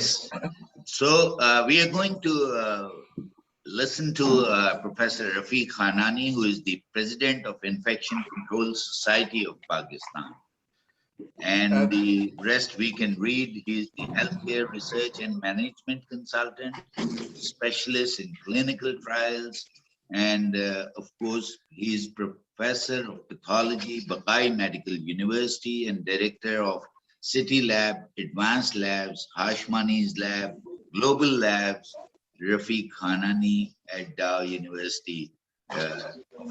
Yes. So we are going to listen to Professor Rafiq Khanani, who is the President of Infection Control Society of Pakistan. And the rest we can read. He is the Healthcare Research and Management Consultant, specialist in clinical trials, and of course, he is Professor of Pathology, Bakai Medical University, and Director of City Lab, Advanced Labs, Hashmani's Lab, Global Labs, Rafiq Khanani at Dow University of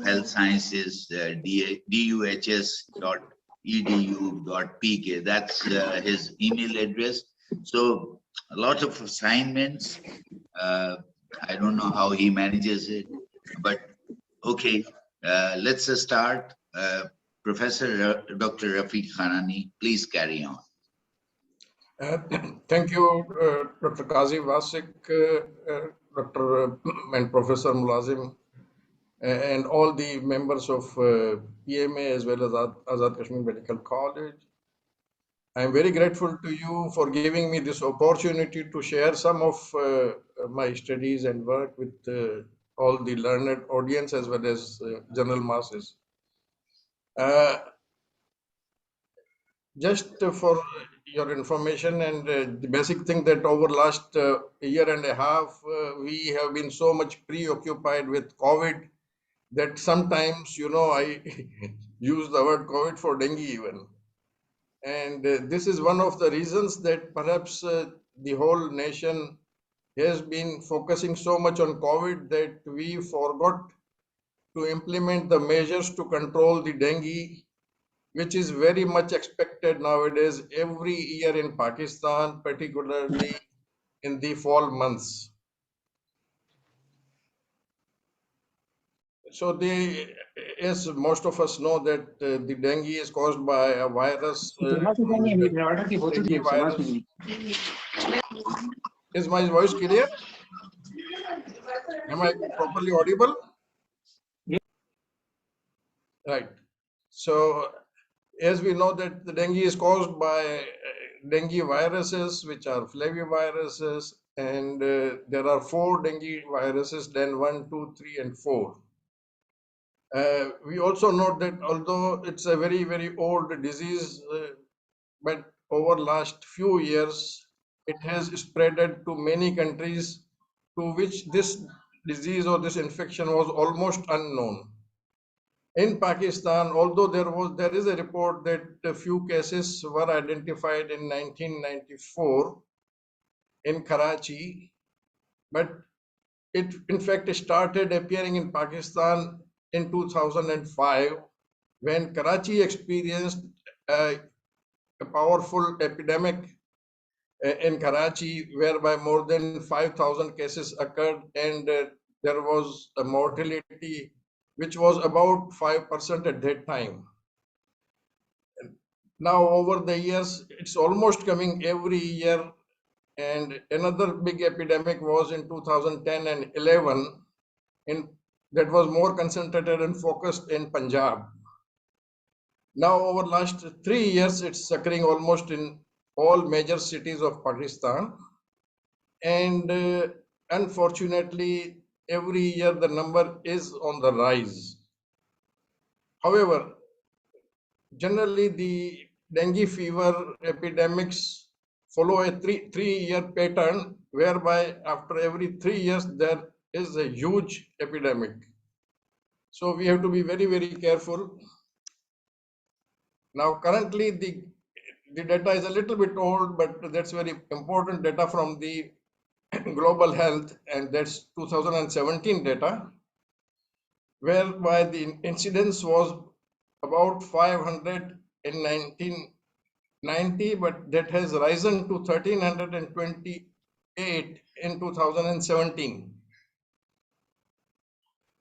Health Sciences, duhs.edu.pk. That's his email address. So a lot of assignments. I don't know how he manages it, but okay, let's start. Professor Dr. Rafiq Khanani, please carry on. Thank you, Dr. Qazi Wasik, Dr. and Professor Mulazim, and all the members of PMA as well as Azad Kashmir Medical College. I am very grateful to you for giving me this opportunity to share some of my studies and work with all the learned audience as well as general masses. Just for your information and the basic thing that over last year and a half, we have been so much preoccupied with COVID that sometimes, I use the word COVID for dengue even. And this is one of the reasons that perhaps the whole nation has been focusing so much on COVID that we forgot to implement the measures to control the dengue, which is very much expected nowadays every year in Pakistan, particularly in the fall months. So as most of us know that the dengue is caused by a virus. Dengue virus. Is my voice clear? Am I properly audible? Right. So as we know that the dengue is caused by dengue viruses, which are flaviviruses, and there are 4 dengue viruses, then 1, 2, 3, and 4. We also note that although it's a very, very old disease, but over last few years, it has spreaded to many countries to which this disease or this infection was almost unknown. In Pakistan, although there is a report that a few cases were identified in 1994 in Karachi, but it in fact started appearing in Pakistan in 2005 when Karachi experienced a powerful epidemic in Karachi whereby more than 5,000 cases occurred and there was a mortality which was about 5% at that time. Now over the years, it's almost coming every year, and another big epidemic was in 2010 and 11 that was more concentrated and focused in Punjab. Now over last 3 years, it's occurring almost in all major cities of Pakistan, and unfortunately every year the number is on the rise. However, generally the dengue fever epidemics follow a three-year pattern whereby after every 3 years there is a huge epidemic. So we have to be very, very careful. Now currently the data is a little bit old, but that's very important data from the global health, and that's 2017 data, whereby the incidence was about 500 in 1990, but that has risen to 1328 in 2017.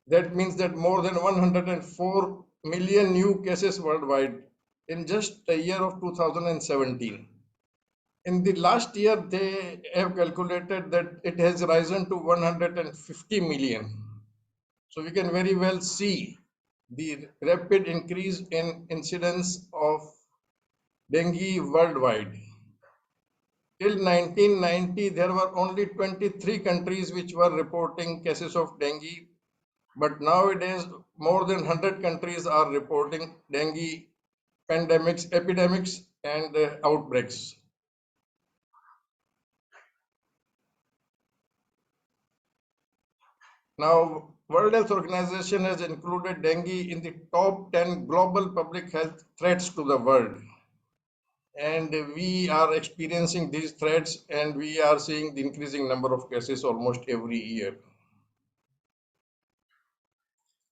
That means that more than 104 million new cases worldwide in just a year of 2017. In the last year, they have calculated that it has risen to 150 million. So we can very well see the rapid increase in incidence of dengue worldwide. Till 1990, there were only 23 countries which were reporting cases of dengue, but nowadays more than 100 countries are reporting dengue pandemics, epidemics, and outbreaks. Now, World Health Organization has included dengue in the top 10 global public health threats to the world. And we are experiencing these threats, and we are seeing the increasing number of cases almost every year.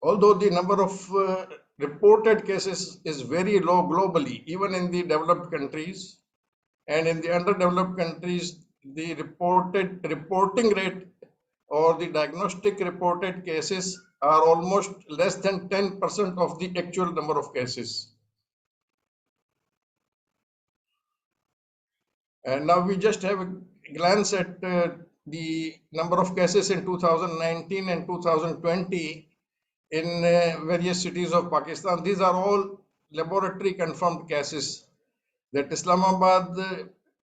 Although the number of reported cases is very low globally, even in the developed countries, and in the underdeveloped countries, the reporting rate or the diagnostic reported cases are almost less than 10% of the actual number of cases. And now we just have a glance at the number of cases in 2019 and 2020 in various cities of Pakistan. These are all laboratory confirmed cases that Islamabad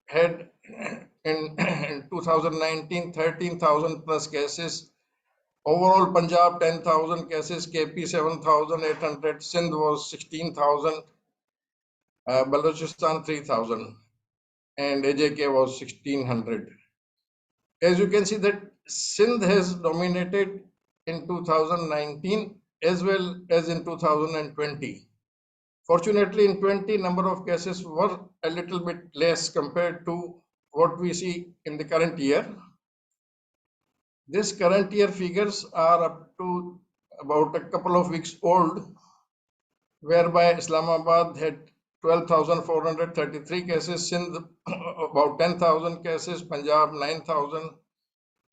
had in 2019 13,000 plus cases. Overall, Punjab 10,000 cases, KP 7,800, Sindh was 16,000, Balochistan 3,000, and AJK was 1,600. As you can see that Sindh has dominated in 2019 as well as in 2020. Fortunately, in 20, number of cases were a little bit less compared to what we see in the current year. This current year figures are up to about a couple of weeks old, whereby Islamabad had 12,433 cases, Sindh about 10,000 cases, Punjab 9,000,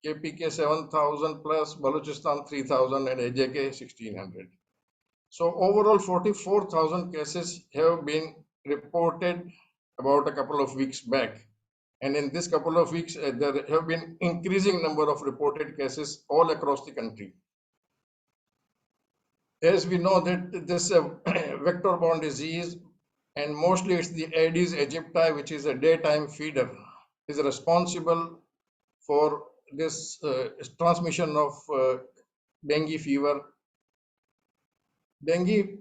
KPK 7,000 plus, Balochistan 3,000, and AJK 1,600. So overall 44,000 cases have been reported about a couple of weeks back. And in this couple of weeks, there have been increasing number of reported cases all across the country. As we know that this vector-borne disease, and mostly it's the Aedes aegypti, which is a daytime feeder, is responsible for this transmission of dengue fever. Dengue,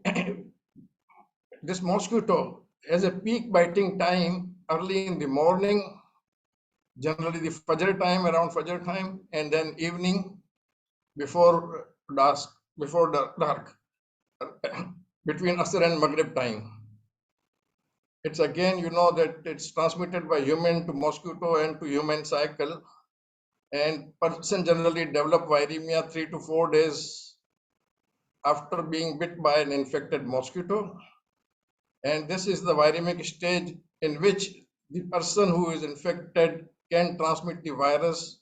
this mosquito has a peak biting time early in the morning, generally the Fajr time, around Fajr time, and then evening before dusk, before dark, between Asr and Maghrib time. It's again, you know that it's transmitted by human to mosquito and to human cycle, and person generally develop viremia 3 to 4 days after being bit by an infected mosquito. And this is the viremic stage in which the person who is infected can transmit the virus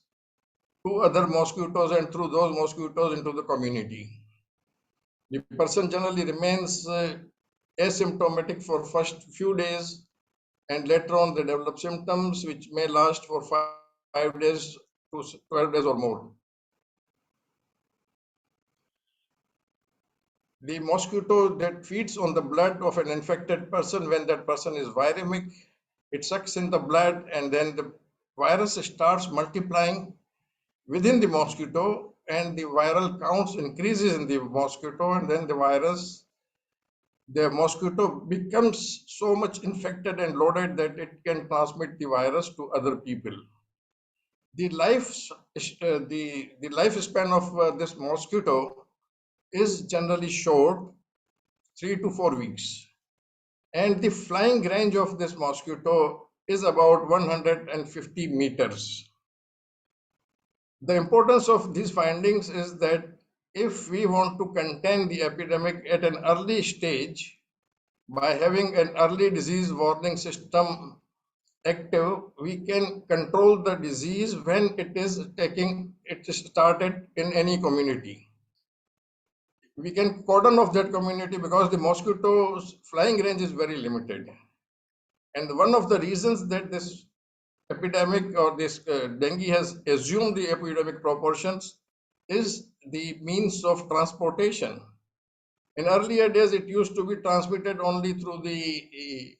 to other mosquitoes and through those mosquitoes into the community. The person generally remains asymptomatic for first few days, and later on they develop symptoms which may last for 5 days to 12 days or more. The mosquito that feeds on the blood of an infected person, when that person is viremic, it sucks in the blood, and then the virus starts multiplying within the mosquito, and the viral counts increases in the mosquito, and then the mosquito becomes so much infected and loaded that it can transmit the virus to other people. The lifespan of this mosquito is generally short, 3 to 4 weeks, and the flying range of this mosquito is about 150 meters. The importance of these findings is that if we want to contain the epidemic at an early stage by having an early disease warning system active, we can control the disease when it started in any community. We can cordon off that community because the mosquito's flying range is very limited. And one of the reasons that this epidemic or this dengue has assumed the epidemic proportions is the means of transportation. In earlier days, it used to be transmitted only through the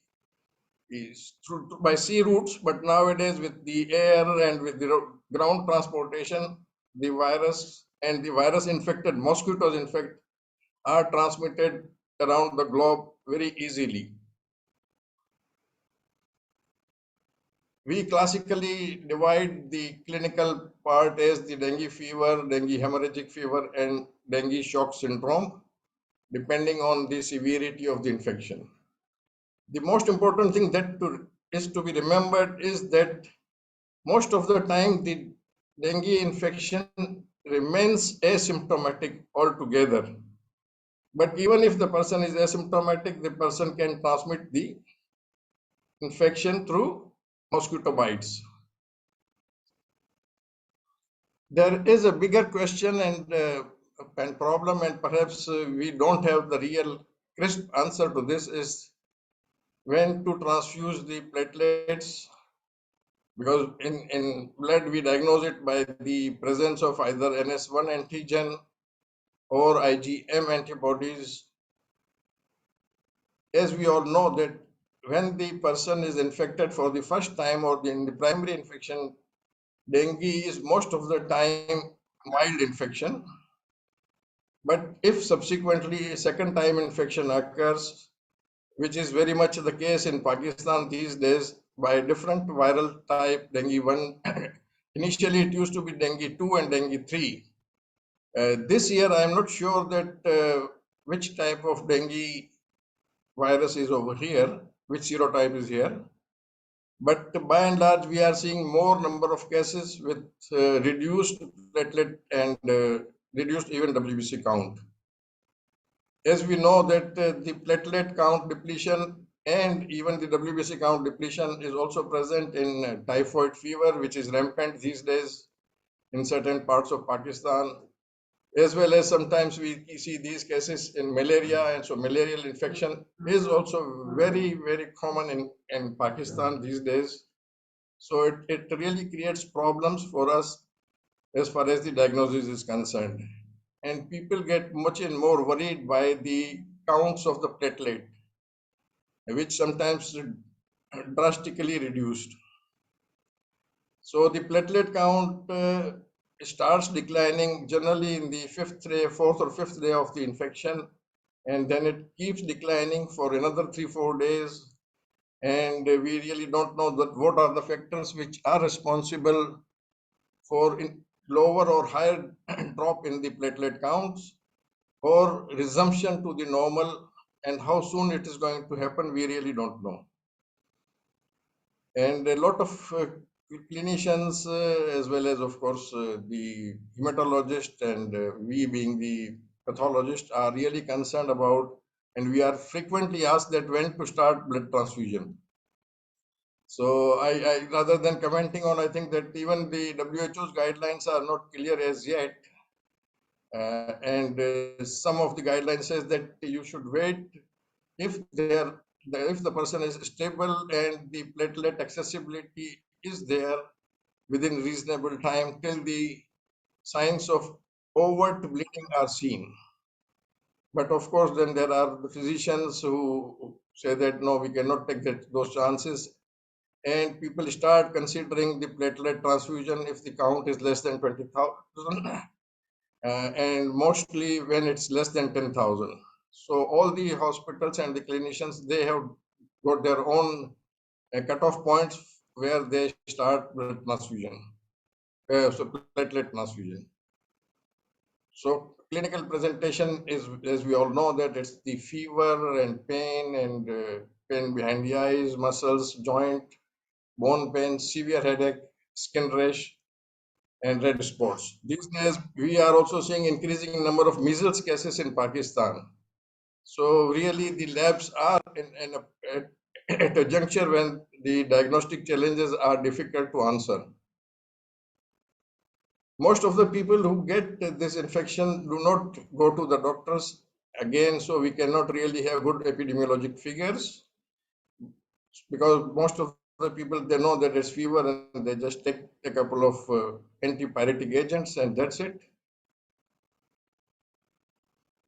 is through by sea routes, but nowadays with the air and with the ground transportation, the virus and the virus infected mosquitoes, in fact, are transmitted around the globe very easily. We classically divide the clinical part as the dengue fever, dengue hemorrhagic fever, and dengue shock syndrome, depending on the severity of the infection. The most important thing is to be remembered is that most of the time the dengue infection remains asymptomatic altogether. But even if the person is asymptomatic, the person can transmit the infection through mosquito bites. There is a bigger question and problem, and perhaps we don't have the real crisp answer to this, is when to transfuse the platelets, because in blood we diagnose it by the presence of either NS1 antigen or IgM antibodies. As we all know that when the person is infected for the first time or in the primary infection, dengue is most of the time mild infection. But if subsequently a second time infection occurs, which is very much the case in Pakistan these days by a different viral type, dengue 1, initially it used to be dengue 2 and dengue 3. This year I am not sure that which type of dengue virus is over here, which serotype is here. But by and large, we are seeing more number of cases with reduced platelet and reduced even WBC count. As we know that the platelet count depletion and even the WBC count depletion is also present in typhoid fever, which is rampant these days in certain parts of Pakistan, as well as sometimes we see these cases in malaria, and so malarial infection is also very, very common in Pakistan these days. So it really creates problems for us as far as the diagnosis is concerned. And people get much and more worried by the counts of the platelet, which sometimes drastically reduced. So the platelet count starts declining generally in the fourth or fifth day of the infection, and then it keeps declining for another 3-4 days. And we really don't know that what are the factors which are responsible for lower or higher drop in the platelet counts or resumption to the normal, and how soon it is going to happen, we really don't know. And a lot of clinicians, as well as, of course, the hematologist and we being the pathologist, are really concerned about, and we are frequently asked that when to start blood transfusion. So I rather than commenting on, I think that even the WHO's guidelines are not clear as yet. And some of the guidelines says that you should wait if the person is stable and the platelet accessibility is there within reasonable time till the signs of overt bleeding are seen. But of course, then there are the physicians who say that no, we cannot take those chances, and people start considering the platelet transfusion if the count is less than 20,000, and mostly when it's less than 10,000. So all the hospitals and the clinicians, they have got their own cutoff points where they start blood transfusion, so platelet transfusion. So clinical presentation is, as we all know, that it's the fever and pain behind the eyes, muscles, joint, bone pain, severe headache, skin rash, and red spots. These days, we are also seeing increasing number of measles cases in Pakistan. So really, the labs are at a juncture when the diagnostic challenges are difficult to answer. Most of the people who get this infection do not go to the doctors again, so we cannot really have good epidemiologic figures, because most of the people, they know that it's fever and they just take a couple of antipyretic agents and that's it.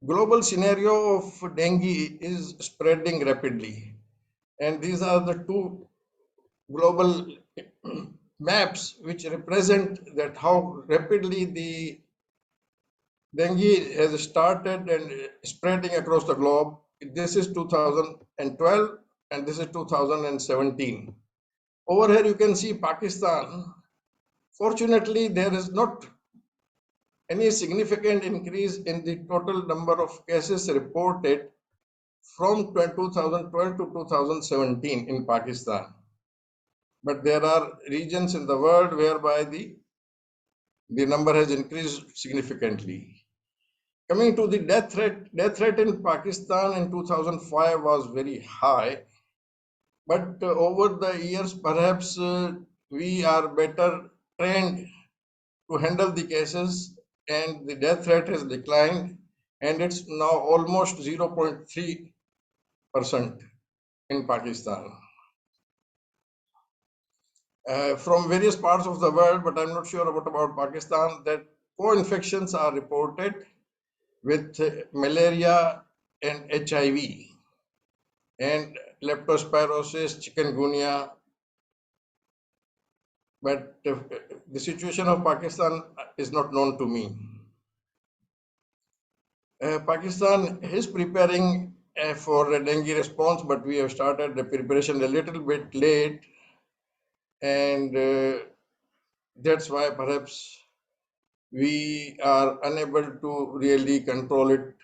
Global scenario of dengue is spreading rapidly, And these are the two global maps which represent that how rapidly the dengue has started and spreading across the globe. This is 2012 and this is 2017. Over here you can see Pakistan. Fortunately, there is not any significant increase in the total number of cases reported from 2012 to 2017 in Pakistan. But there are regions in the world whereby the number has increased significantly. Coming to the death rate in Pakistan in 2005 was very high, but over the years, perhaps we are better trained to handle the cases, and the death rate has declined, and it's now almost 0.3% in Pakistan. From various parts of the world, but I'm not sure about Pakistan, that co-infections are reported with malaria and HIV and leptospirosis, chikungunya. But the situation of Pakistan is not known to me. Pakistan is preparing for a dengue response, but we have started the preparation a little bit late, and that's why perhaps we are unable to really control it.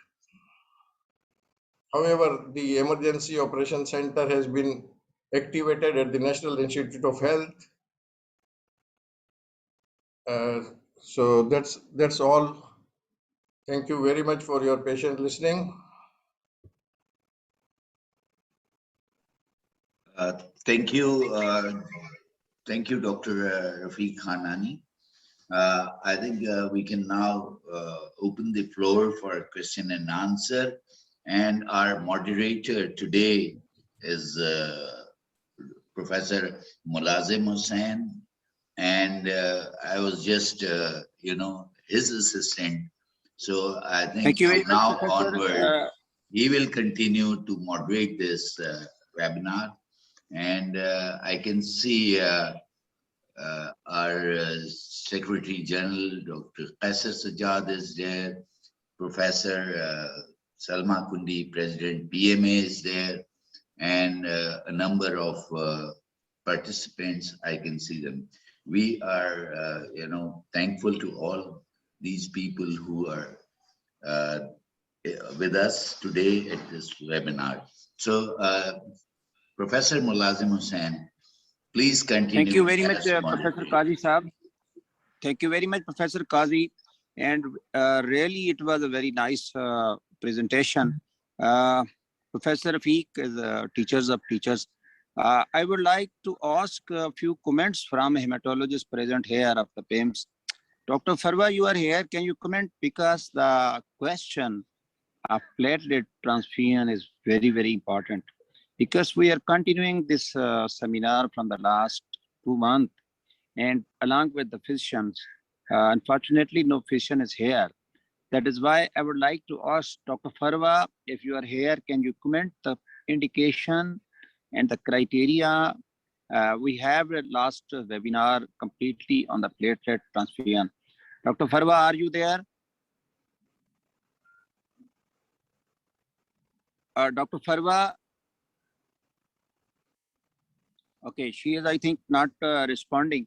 However, the Emergency Operation Center has been activated at the National Institute of Health. So that's all. Thank you very much for your patient listening. Thank you, Dr. Rafiq Khanani. I think we can now open the floor for a question and answer. And our moderator today is Professor Mulazim Hussain. And I was just, his assistant. So I think from now onward, he will continue to moderate this webinar. And I can see our Secretary General, Dr. Qaisar Sajjad is there, Professor Salma Kundi, President PMA is there, and a number of participants, I can see them. We are, thankful to all these people who are with us today at this webinar. So, Professor Mulazim Hussain, please continue. Thank you very much, Professor Qazi Saab. Thank you very much, Professor Qazi. And really, it was a very nice presentation. Professor Rafiq is teachers of teachers. I would like to ask a few comments from a hematologist present here of the PIMS. Dr. Farwa, you are here. Can you comment? Because the question of platelet transfusion is very, very important. Because we are continuing this seminar from the last 2 months, and along with the physicians, unfortunately, no physician is here. That is why I would like to ask Dr. Farwa, if you are here, can you comment the indication and the criteria? We have a last webinar completely on the platelet transfusion. Dr. Farwa, are you there? Dr. Farwa? Okay, she is, I think, not responding.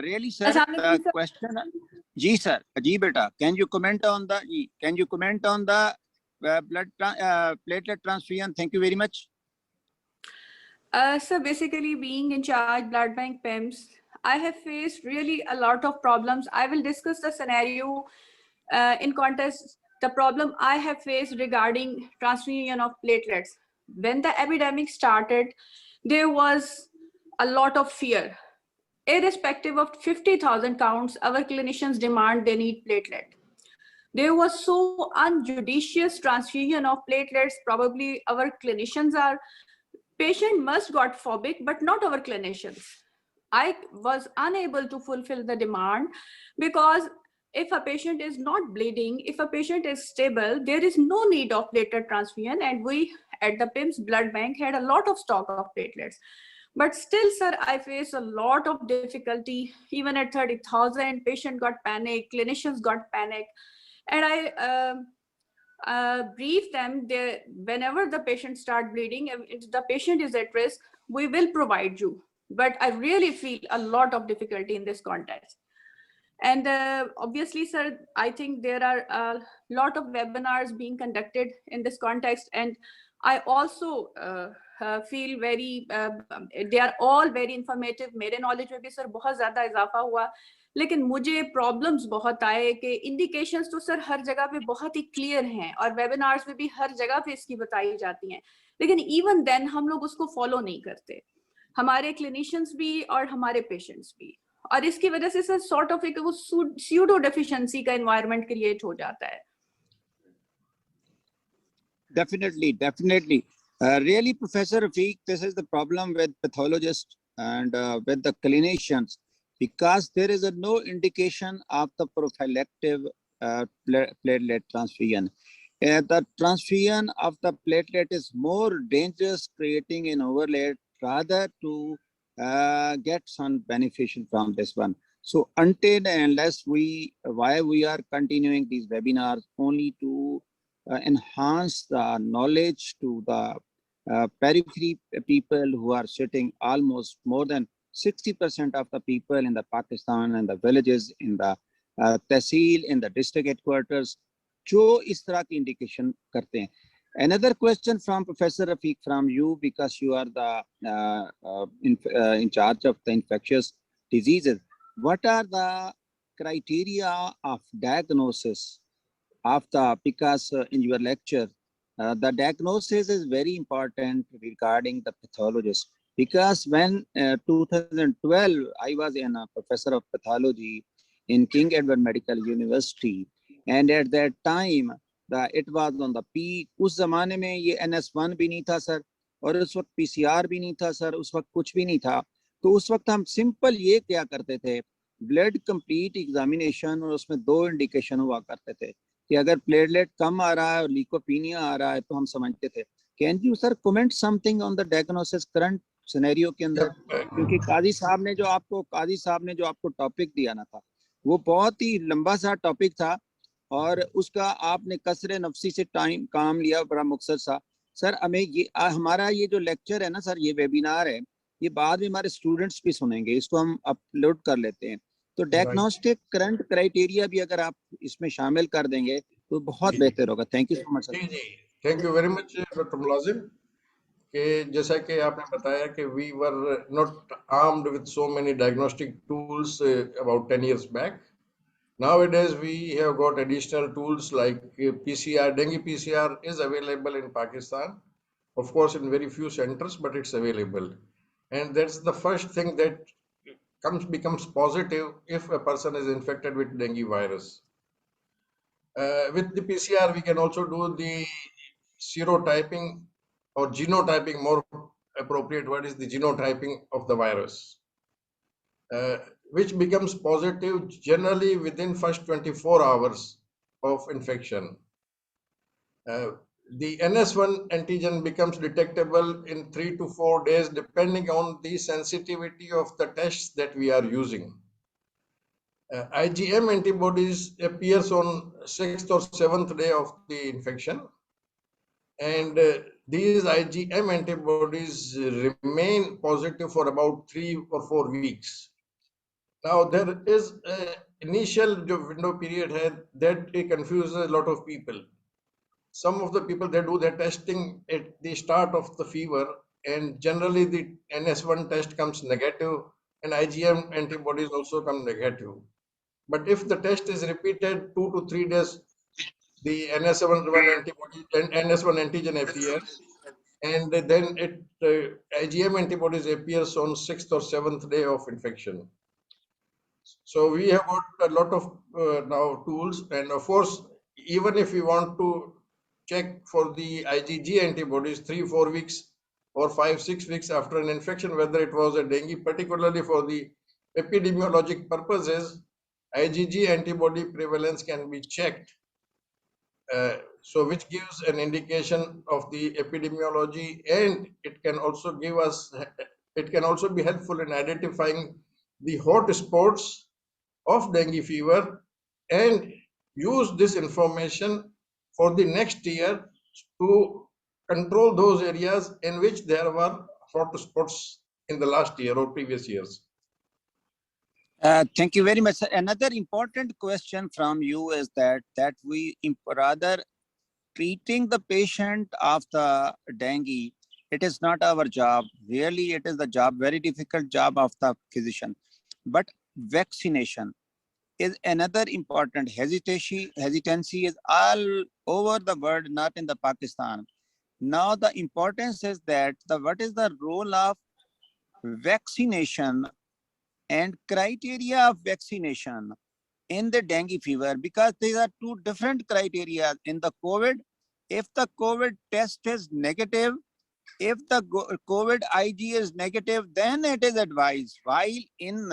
Really, sir, the question. Ji, sir. Ji, beta. Can you comment on the platelet transfusion? Thank you very much. So basically, being in charge blood bank PIMS, I have faced really a lot of problems. I will discuss the scenario in context, the problem I have faced regarding transfusion of platelets. When the epidemic started, there was a lot of fear. Irrespective of 50,000 counts, our clinicians demand they need platelet. There was so unjudicious transfusion of platelets. Probably our clinicians are, patient must got phobic, but not our clinicians. I was unable to fulfill the demand because if a patient is not bleeding, if a patient is stable, there is no need of platelet transfusion. And we at the PIMS blood bank had a lot of stock of platelets. But still, sir, I face a lot of difficulty. Even at 30,000, patient got panic, clinicians got panic. And I brief them whenever the patient start bleeding, if the patient is at risk, we will provide you. But I really feel a lot of difficulty in this context. And obviously, sir, I think there are a lot of webinars being conducted in this context. And I also feel very, they are all very informative. मेरे knowledge में भी sir बहुत ज़्यादा इजाफा हुआ. लेकिन मुझे problems बहुत आए कि indications तो sir हर जगह पे बहुत ही clear हैं और webinars में भी हर जगह पे इसकी बताई जाती हैं. लेकिन even then हम लोग उसको follow नहीं करते. हमारे clinicians भी और हमारे patients भी. और इसकी वजह से सर sort of एक वो pseudo deficiency का environment create हो जाता है. Definitely. Really, Professor Rafiq, this is the problem with pathologists and with the clinicians, because there is no indication of the prophylactic platelet transfusion. The transfusion of the platelet is more dangerous, creating an overload rather to get some beneficial from this one. So until and unless why we are continuing these webinars only to enhance the knowledge to the periphery people who are sitting almost more than 60% of the people in the Pakistan and the villages in the tehsil, in the district headquarters, जो इस तरह की indication करते हैं. Another question from Professor Rafiq from you, because you are the in charge of the infectious diseases. What are the criteria of diagnosis of the, because in your lecture, the diagnosis is very important regarding the pathologist. Because when 2012, I was a professor of pathology in King Edward Medical University, and at that time, it was on the peak. उस ज़माने में ये NS1 भी नहीं था sir, और उस वक्त PCR भी नहीं था सर, उस वक्त कुछ भी नहीं था. तो उस वक्त हम सिंपल ये क्या करते थे, ब्लड कंप्लीट एग्जामिनेशन, और उसमें 2 इंडिकेशन हुआ करते थे कि अगर प्लेटलेट कम आ रहा है और लीकोपीनिया आ रहा है तो हम समझते थे. Can you sir comment something on the diagnosis current scenario के अंदर? क्योंकि काजी साहब ने जो आपको टॉपिक दिया ना था, वो बहुत ही लंबा सा टॉपिक था, और उसका आपने कसरे नफसी से टाइम काम लिया, बड़ा मुख्तसर सा. सर हमें ये हमारा ये जो लेक्चर है ना सर, ये वेबिनार है, ये बाद में हमारे स्टूडेंट्स भी सुनेंगे, इसको हम अपलोड कर लेते हैं. तो डायग्नोस्टिक करंट क्राइटेरिया भी अगर आप इसमें शामिल कर देंगे तो बहुत बेहतर होगा. Thank you so much sir. जी, thank you very much doctor Mulazim. कि जैसा कि आपने बताया कि we were not armed with so many diagnostic tools about 10 years back. Nowadays, we have got additional tools like PCR. Dengue PCR is available in Pakistan, of course, in very few centers, but it's available. And that's the first thing that becomes positive if a person is infected with dengue virus. With the PCR, we can also do the serotyping or genotyping. More appropriate word is the genotyping of the virus. Which becomes positive generally within first 24 hours of infection. The NS1 antigen becomes detectable in 3 to 4 days depending on the sensitivity of the tests that we are using. IgM antibodies appears on 6th or 7th day of the infection, and these IgM antibodies remain positive for about 3 or 4 weeks. Now, there is an initial window period here that it confuses a lot of people. Some of the people, they do their testing at the start of the fever, and generally the NS1 test comes negative and IgM antibodies also come negative. But if the test is repeated 2 to 3 days, the NS1 antibody and NS1 antigen appears, and then IgM antibodies appears on 6th or 7th day of infection. So we have got a lot of now tools, and of course, even if we want to check for the IgG antibodies 3-4 weeks or 5-6 weeks after an infection, whether it was a dengue, particularly for the epidemiologic purposes, IgG antibody prevalence can be checked. So which gives an indication of the epidemiology, and it can also give us, it can also be helpful in identifying the hot spots of dengue fever and use this information for the next year to control those areas in which there were hot spots in the last year or previous years. Thank you very much, sir. Another important question from you is that we rather treating the patient of the dengue, it is not our job. Really, it is the job, very difficult job of the physician. But vaccination is another important hesitancy is all over the world, not in the Pakistan. Now the importance is that what is the role of vaccination and criteria of vaccination in the dengue fever, because these are two different criteria. In the COVID, if the COVID test is negative, if the COVID IG is negative, then it is advised. While in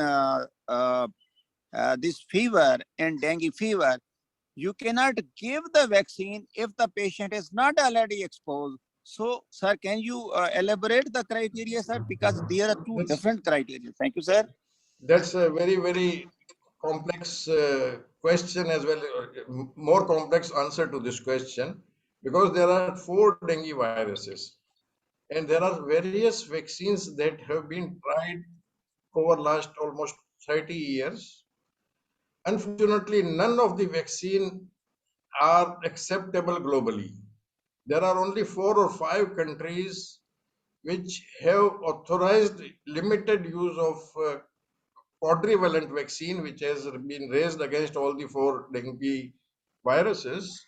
this fever and dengue fever, you cannot give the vaccine if the patient is not already exposed. So, sir, can you elaborate the criteria, sir? Because there are two different criteria. Thank you, sir. That's a very, very complex question as well, more complex answer to this question, because there are 4 dengue viruses and there are various vaccines that have been tried over last almost 30 years. Unfortunately, none of the vaccine are acceptable globally. There are only 4 or 5 countries which have authorized limited use of quadrivalent vaccine, which has been raised against all the 4 dengue viruses.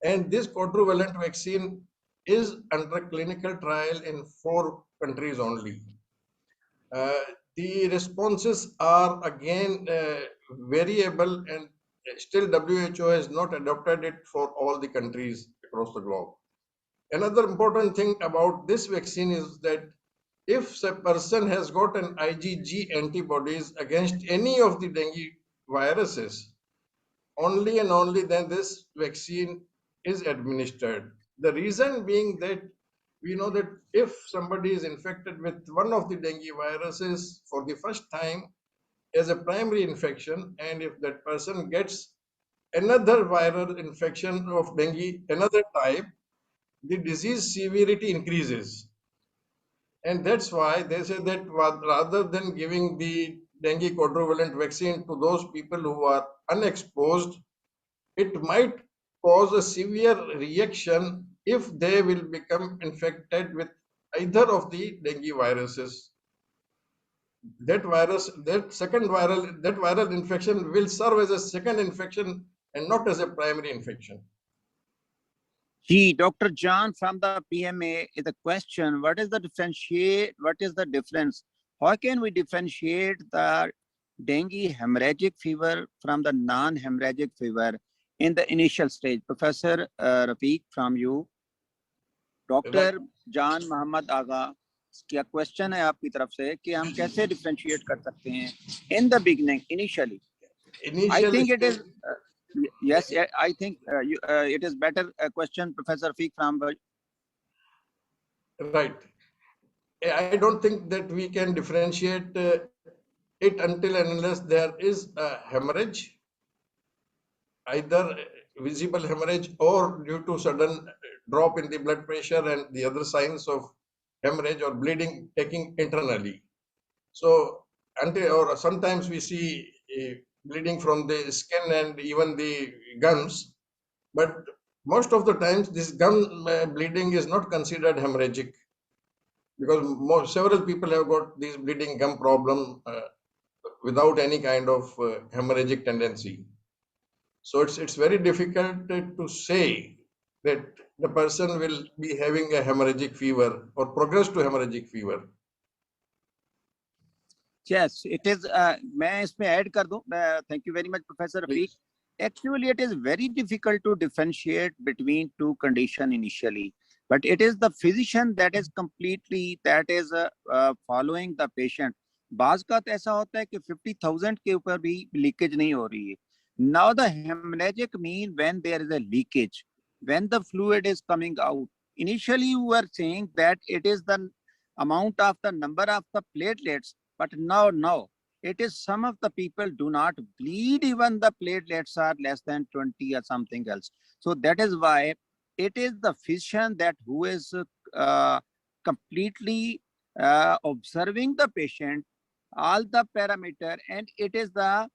And this quadrivalent vaccine is under clinical trial in 4 countries only. The responses are again variable, and still WHO has not adopted it for all the countries across the globe. Another important thing about this vaccine is that if a person has got an IgG antibodies against any of the dengue viruses, only and only then this vaccine is administered. The reason being that we know that if somebody is infected with one of the dengue viruses for the first time as a primary infection, and if that person gets another viral infection of dengue, another type, the disease severity increases. And that's why they say that rather than giving the dengue quadrivalent vaccine to those people who are unexposed, it might cause a severe reaction if they will become infected with either of the dengue viruses. That viral infection will serve as a second infection and not as a primary infection. Gee, Dr. John from the PMA is a question. What is the difference? How can we differentiate the dengue hemorrhagic fever from the non-hemorrhagic fever in the initial stage? Professor Rafiq from you. Dr. John Muhammad Aga, क्या question है आपकी तरफ से कि हम कैसे differentiate कर सकते हैं in the beginning, initially? I think it is yes, I think it is better a question, Professor Rafiq from. Right. I don't think that we can differentiate it until and unless there is a hemorrhage, either visible hemorrhage or due to sudden drop in the blood pressure and the other signs of hemorrhage or bleeding taking internally. So until, or sometimes we see bleeding from the skin and even the gums, but most of the times this gum bleeding is not considered hemorrhagic, because several people have got this bleeding gum problem without any kind of hemorrhagic tendency. So it's very difficult to say that the person will be having a hemorrhagic fever or progress to hemorrhagic fever. Yes, it is. मैं इसमें add कर दूं. Thank you very much, Professor Rafiq. Actually, it is very difficult to differentiate between two conditions initially, but it is the physician that is completely following the patient. बाज का तो ऐसा होता है कि 50,000 के ऊपर भी leakage नहीं हो रही है. Now the hemorrhagic mean when there is a leakage. when the fluid is coming out. Initially, you were saying that it is the amount of the number of the platelets, but now, no. It is some of the people do not bleed, even the platelets are less than 20 or something else. So that is why it is the physician that who is completely observing the patient, all the parameter, and it is the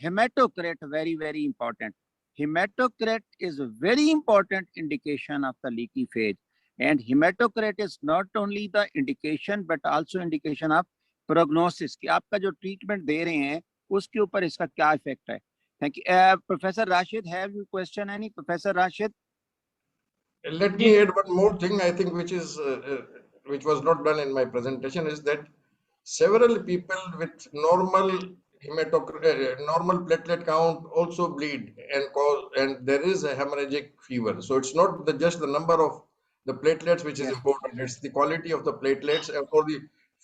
hematocrit very, very important. Hematocrit is a very important indication of the leaky phase. And hematocrit is not only the indication, but also indication of prognosis कि आपका जो treatment दे रहे हैं उसके ऊपर इसका क्या effect है. Thank you. Professor Rashid, have you question any? Professor Rashid? Let me add one more thing, I think, which which was not done in my presentation, is that several people with normal normal platelet count also bleed and there is a hemorrhagic fever. So it's not just the number of the platelets which is Yes. important, it's the quality of the platelets or the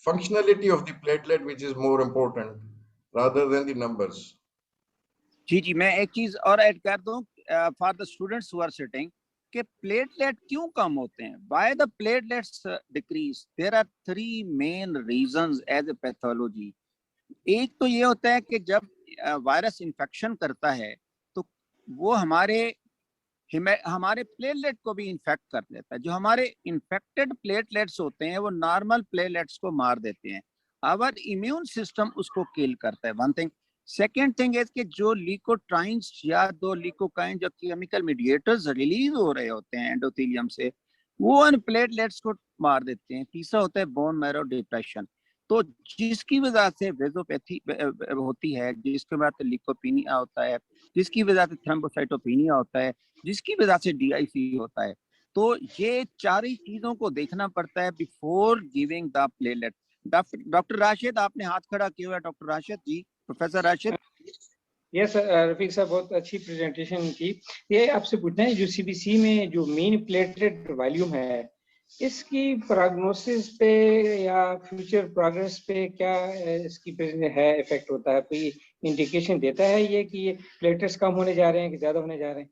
functionality of the platelet which is more important rather than the numbers. जी मैं एक चीज और add कर दूं for the students who are sitting कि platelet क्यों कम होते हैं, why the platelets decrease. There are 3 main reasons as a pathology. एक तो ये होता है कि जब वायरस इन्फेक्शन करता है तो वो हमारे प्लेटलेट को भी इन्फेक्ट कर देता है. जो हमारे इन्फेक्टेड प्लेटलेट्स होते हैं वो नॉर्मल प्लेटलेट्स को मार देते हैं. आवर इम्यून सिस्टम उसको किल करता है. One thing. Second thing is कि जो ल्यूकोट्राइन्स या दो ल्यूकोकाइन जो केमिकल मीडिएटर्स रिलीज हो रहे होते हैं एंडोथेलियम से, वो उन प्लेटलेट्स को मार देते हैं. तीसरा होता है बोन मैरो डिप्रेशन. तो जिसकी वजह से वेजोपैथी होती है, जिसके वजह से ल्यूकोपीनिया होता है, जिसकी वजह से थ्रोम्बोसाइटोपिनिया होता है, जिसकी वजह से DIC होता है. तो ये 4 ही चीजों को देखना पड़ता है before giving the platelet. Doctor Rashid, आपने हाथ खड़ा किया हुआ है. डॉक्टर राशिद जी, प्रोफेसर राशिद. यस रफीक साहब, बहुत अच्छी प्रेजेंटेशन की. ये आपसे पूछना है, जो CBC में जो मीन प्लेटलेट वॉल्यूम है, इसकी प्रोग्नोसिस पे या फ्यूचर प्रोग्रेस पे क्या इसकी है इफेक्ट होता है? कोई इंडिकेशन देता है ये कि ये प्लेटलेट्स कम होने जा रहे हैं कि ज्यादा होने जा रहे हैं?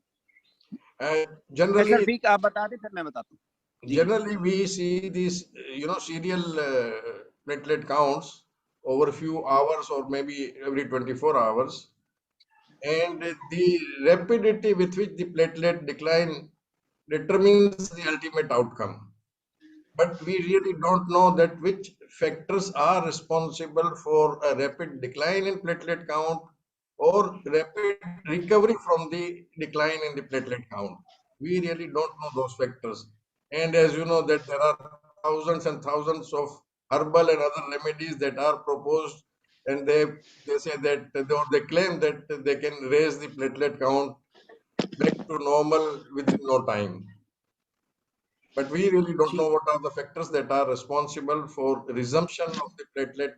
Generally, आप बता दें फिर मैं बताता हूँ. Generally, we see these, serial platelet counts over a few hours or maybe every 24 hours. And the rapidity with which the platelet decline determines the ultimate outcome. But we really don't know that which factors are responsible for a rapid decline in platelet count or rapid recovery from the decline in the platelet count. We really don't know those factors. And as you know that there are thousands and thousands of herbal and other remedies that are proposed, and they say that they claim that they can raise the platelet count back to normal within no time. But we really don't know what are the factors that are responsible for resumption of the platelet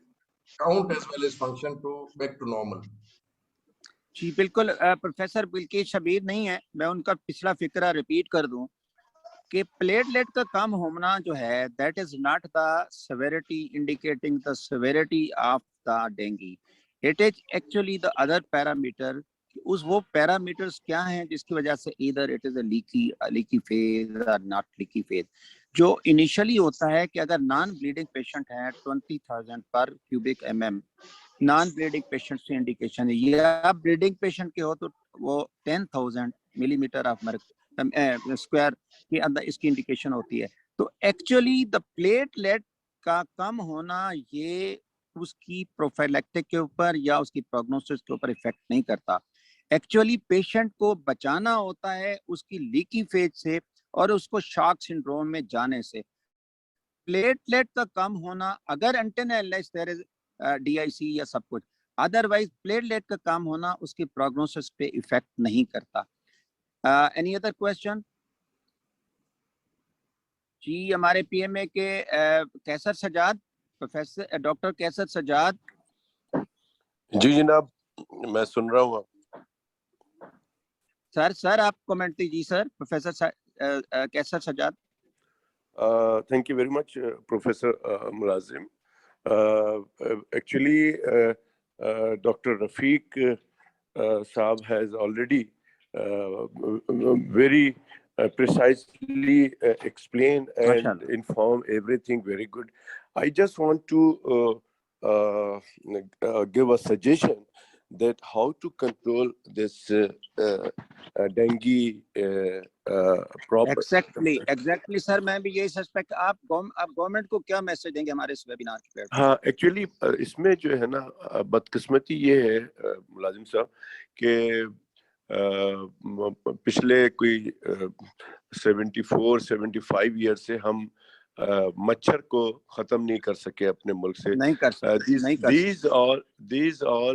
count as well as function to back to normal. जी बिल्कुल. Professor Bilkis Shabir नहीं है, मैं उनका पिछला फिक्रा repeat कर दूं कि platelet का कम होना जो है, that is not the severity indicating the severity of the dengue. It is actually the other parameter. वो पैरामीटर्स क्या हैं जिसकी वजह से इधर it is a leaky phase और नॉट लीकी फेज. जो इनिशियली होता है कि अगर नॉन ब्लीडिंग पेशेंट है 20,000 पर cubic mm, non bleeding patient से इंडिकेशन है. या ब्लीडिंग पेशेंट के हो तो वो 10,000 मिलीमीटर ऑफ स्क्वायर के अंदर इसकी इंडिकेशन होती है. तो एक्चुअली द प्लेटलेट का कम होना ये उसकी प्रोफाइलैक्टिक के ऊपर या उसकी प्रोग्नोसिस के ऊपर इफेक्ट नहीं करता. एक्चुअली पेशेंट को बचाना होता है उसकी लीकी फेज से और उसको शॉक सिंड्रोम में जाने से. प्लेटलेट का कम होना अगर अनटिल देयर इज DIC या सब कुछ, अदरवाइज प्लेटलेट का कम होना उसकी प्रोग्नोसिस पे इफेक्ट नहीं करता. Any other question? जी हमारे PMA के कैसर सजाद, प्रोफेसर डॉक्टर कैसर सजाद. जी जनाब, मैं सुन रहा हूँ. सर आप कमेंट दीजिए sir. Professor Qaiser Sajjad. Thank you very much, Professor Mulazim. Actually, Dr. Rafiq Saab has already very precisely explain and MashaAllah. inform everything very good. I just want to give a suggestion that how to control this dengue problem. Exactly sir, मैं भी यही suspect, आप government को क्या message देंगे हमारे इस webinar के प्लेटफॉर्म? हाँ, एक्चुअली इसमें जो है ना बदकिस्मती ये है मुलाजिम साहब कि पिछले कोई 74-75 ईयर से हम मच्छर को खत्म नहीं कर सके अपने मुल्क से. These all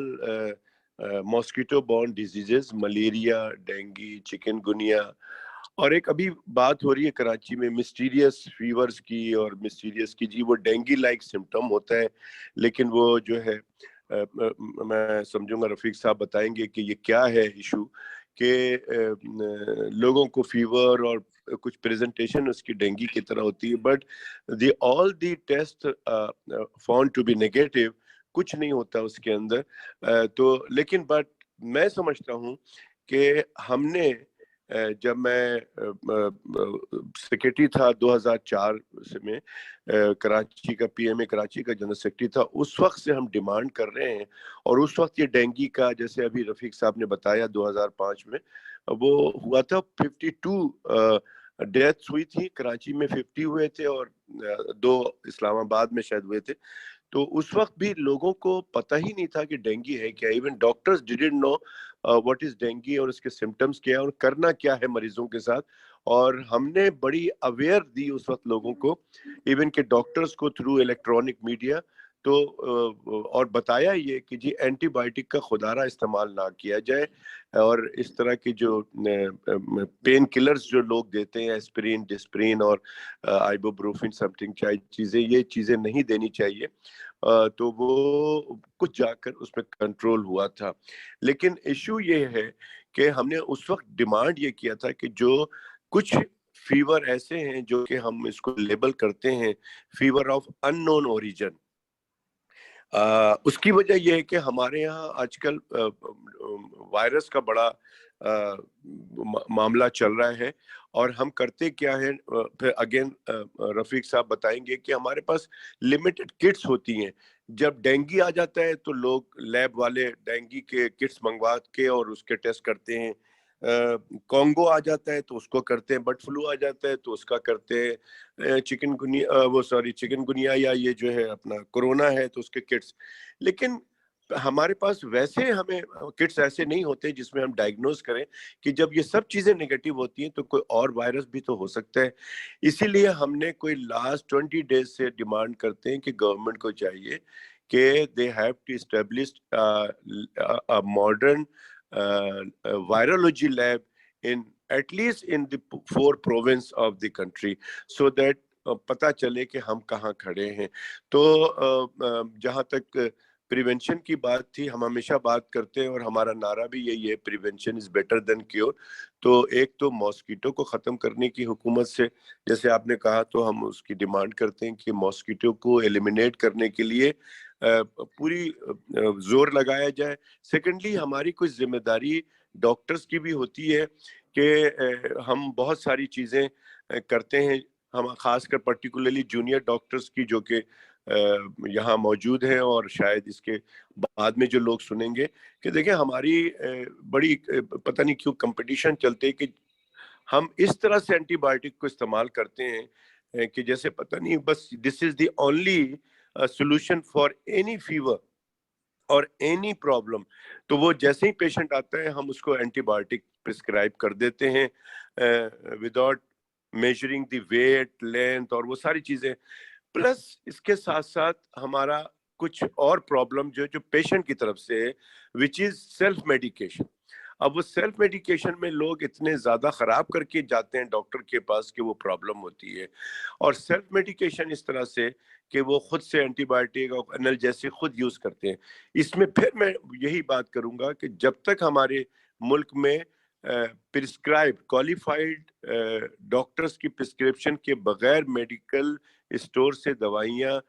mosquito borne diseases, malaria, dengue, chikungunya, और एक अभी बात हो रही है कराची में मिस्टीरियस फीवर्स की, और मिस्टीरियस की जी वो डेंगू लाइक सिम्टम होता है, लेकिन वो जो है मैं समझूंगा रफीक साहब बताएंगे कि ये क्या है इशू, कि लोगों को फीवर और कुछ प्रेजेंटेशन उसकी डेंगू की तरह होती है, but all the test found to be negative, कुछ नहीं होता उसके अंदर. तो लेकिन बट मैं समझता हूँ कि हमने जब मैं सेक्रेटरी था 2004 से में कराची का, पीएमए कराची का जनरल सेक्रेटरी था, उस वक्त से हम डिमांड कर रहे हैं. और उस वक्त ये डेंगू का, जैसे अभी रफीक साहब ने बताया 2005 में वो हुआ था, 52 डेथ्स हुई थी कराची में, 50 हुए थे और 2 इस्लामाबाद में शायद हुए थे. तो उस वक्त भी लोगों को पता ही नहीं था कि डेंगू है क्या. Even doctors didn't know what is dengue और उसके सिम्टम्स क्या है और करना क्या है मरीजों के साथ. और हमने बड़ी अवेयर दी उस वक्त लोगों को, इवन के डॉक्टर्स को थ्रू इलेक्ट्रॉनिक मीडिया. तो और बताया ये कि जी एंटीबायोटिक का खुदारा इस्तेमाल ना किया जाए, और इस तरह की जो पेन किलर्स जो लोग देते हैं, एस्पिरिन, डिस्प्रिन और आइबुप्रोफेन समथिंग चीज़ें, ये चीज़ें नहीं देनी चाहिए. तो वो कुछ जाकर उसमें कंट्रोल हुआ था. लेकिन इशू ये है कि हमने उस वक्त डिमांड ये किया था कि जो कुछ फीवर ऐसे हैं जो कि हम इसको लेबल करते हैं फीवर ऑफ अननोन ओरिजिन, उसकी वजह यह है कि हमारे यहाँ आजकल वायरस का बड़ा मामला चल रहा है. और हम करते क्या है, फिर अगेन रफीक साहब बताएंगे कि हमारे पास लिमिटेड किट्स होती हैं. जब डेंगू आ जाता है तो लोग लैब वाले डेंगू के किट्स मंगवा के और उसके टेस्ट करते हैं. कॉन्गो आ जाता है तो उसको करते हैं, बर्ड फ्लू आ जाता है तो उसका करते हैं, चिकनगुनिया या ये जो है अपना कोरोना है तो उसके किट्स. लेकिन हमारे पास वैसे हमें किट्स ऐसे नहीं होते जिसमें हम डायग्नोज करें कि जब ये सब चीजें नेगेटिव होती हैं तो कोई और वायरस भी तो हो सकता है. इसीलिए हमने कोई लास्ट 20 डेज से डिमांड करते हैं कि गवर्नमेंट को चाहिए कि they have to establish a modern virology lab in at least in the 4 province of the country, so that पता चले कि हम कहाँ खड़े हैं. तो जहाँ तक प्रिवेंशन की बात थी, हम हमेशा बात करते हैं और हमारा नारा भी यही है, prevention is better than cure. तो एक तो मॉस्किटो को ख़त्म करने की हुकूमत से, जैसे आपने कहा, तो हम उसकी डिमांड करते हैं कि मॉस्किटो को एलिमिनेट करने के लिए पूरी जोर लगाया जाए. सेकेंडली, हमारी कुछ जिम्मेदारी डॉक्टर्स की भी होती है कि हम बहुत सारी चीज़ें करते हैं. हम खासकर पर्टिकुलरली जूनियर डॉक्टर्स की, जो कि यहाँ मौजूद हैं और शायद इसके बाद में जो लोग सुनेंगे, कि देखें हमारी बड़ी पता नहीं क्यों कंपटीशन चलते है कि हम इस तरह से एंटीबायोटिक को इस्तेमाल करते हैं कि जैसे पता नहीं बस this is the only solution for any fever और any problem. तो वो जैसे ही पेशेंट आता है हम उसको एंटीबायोटिक प्रिस्क्राइब कर देते हैं without measuring the weight, length और वो सारी चीजें. प्लस इसके साथ साथ हमारा कुछ और प्रॉब्लम जो पेशेंट की तरफ से है, विच इज सेल्फ मेडिकेशन. अब वो सेल्फ मेडिकेशन में लोग इतने ज़्यादा ख़राब करके जाते हैं डॉक्टर के पास कि वो प्रॉब्लम होती है. और सेल्फ मेडिकेशन इस तरह से कि वो खुद से एंटीबायोटिक और एनाल्जेसिक खुद यूज़ करते हैं. इसमें फिर मैं यही बात करूँगा कि जब तक हमारे मुल्क में प्रिस्क्राइब क्वालिफाइड डॉक्टर्स की प्रिस्क्रिप्शन के बगैर मेडिकल स्टोर से दवाइयाँ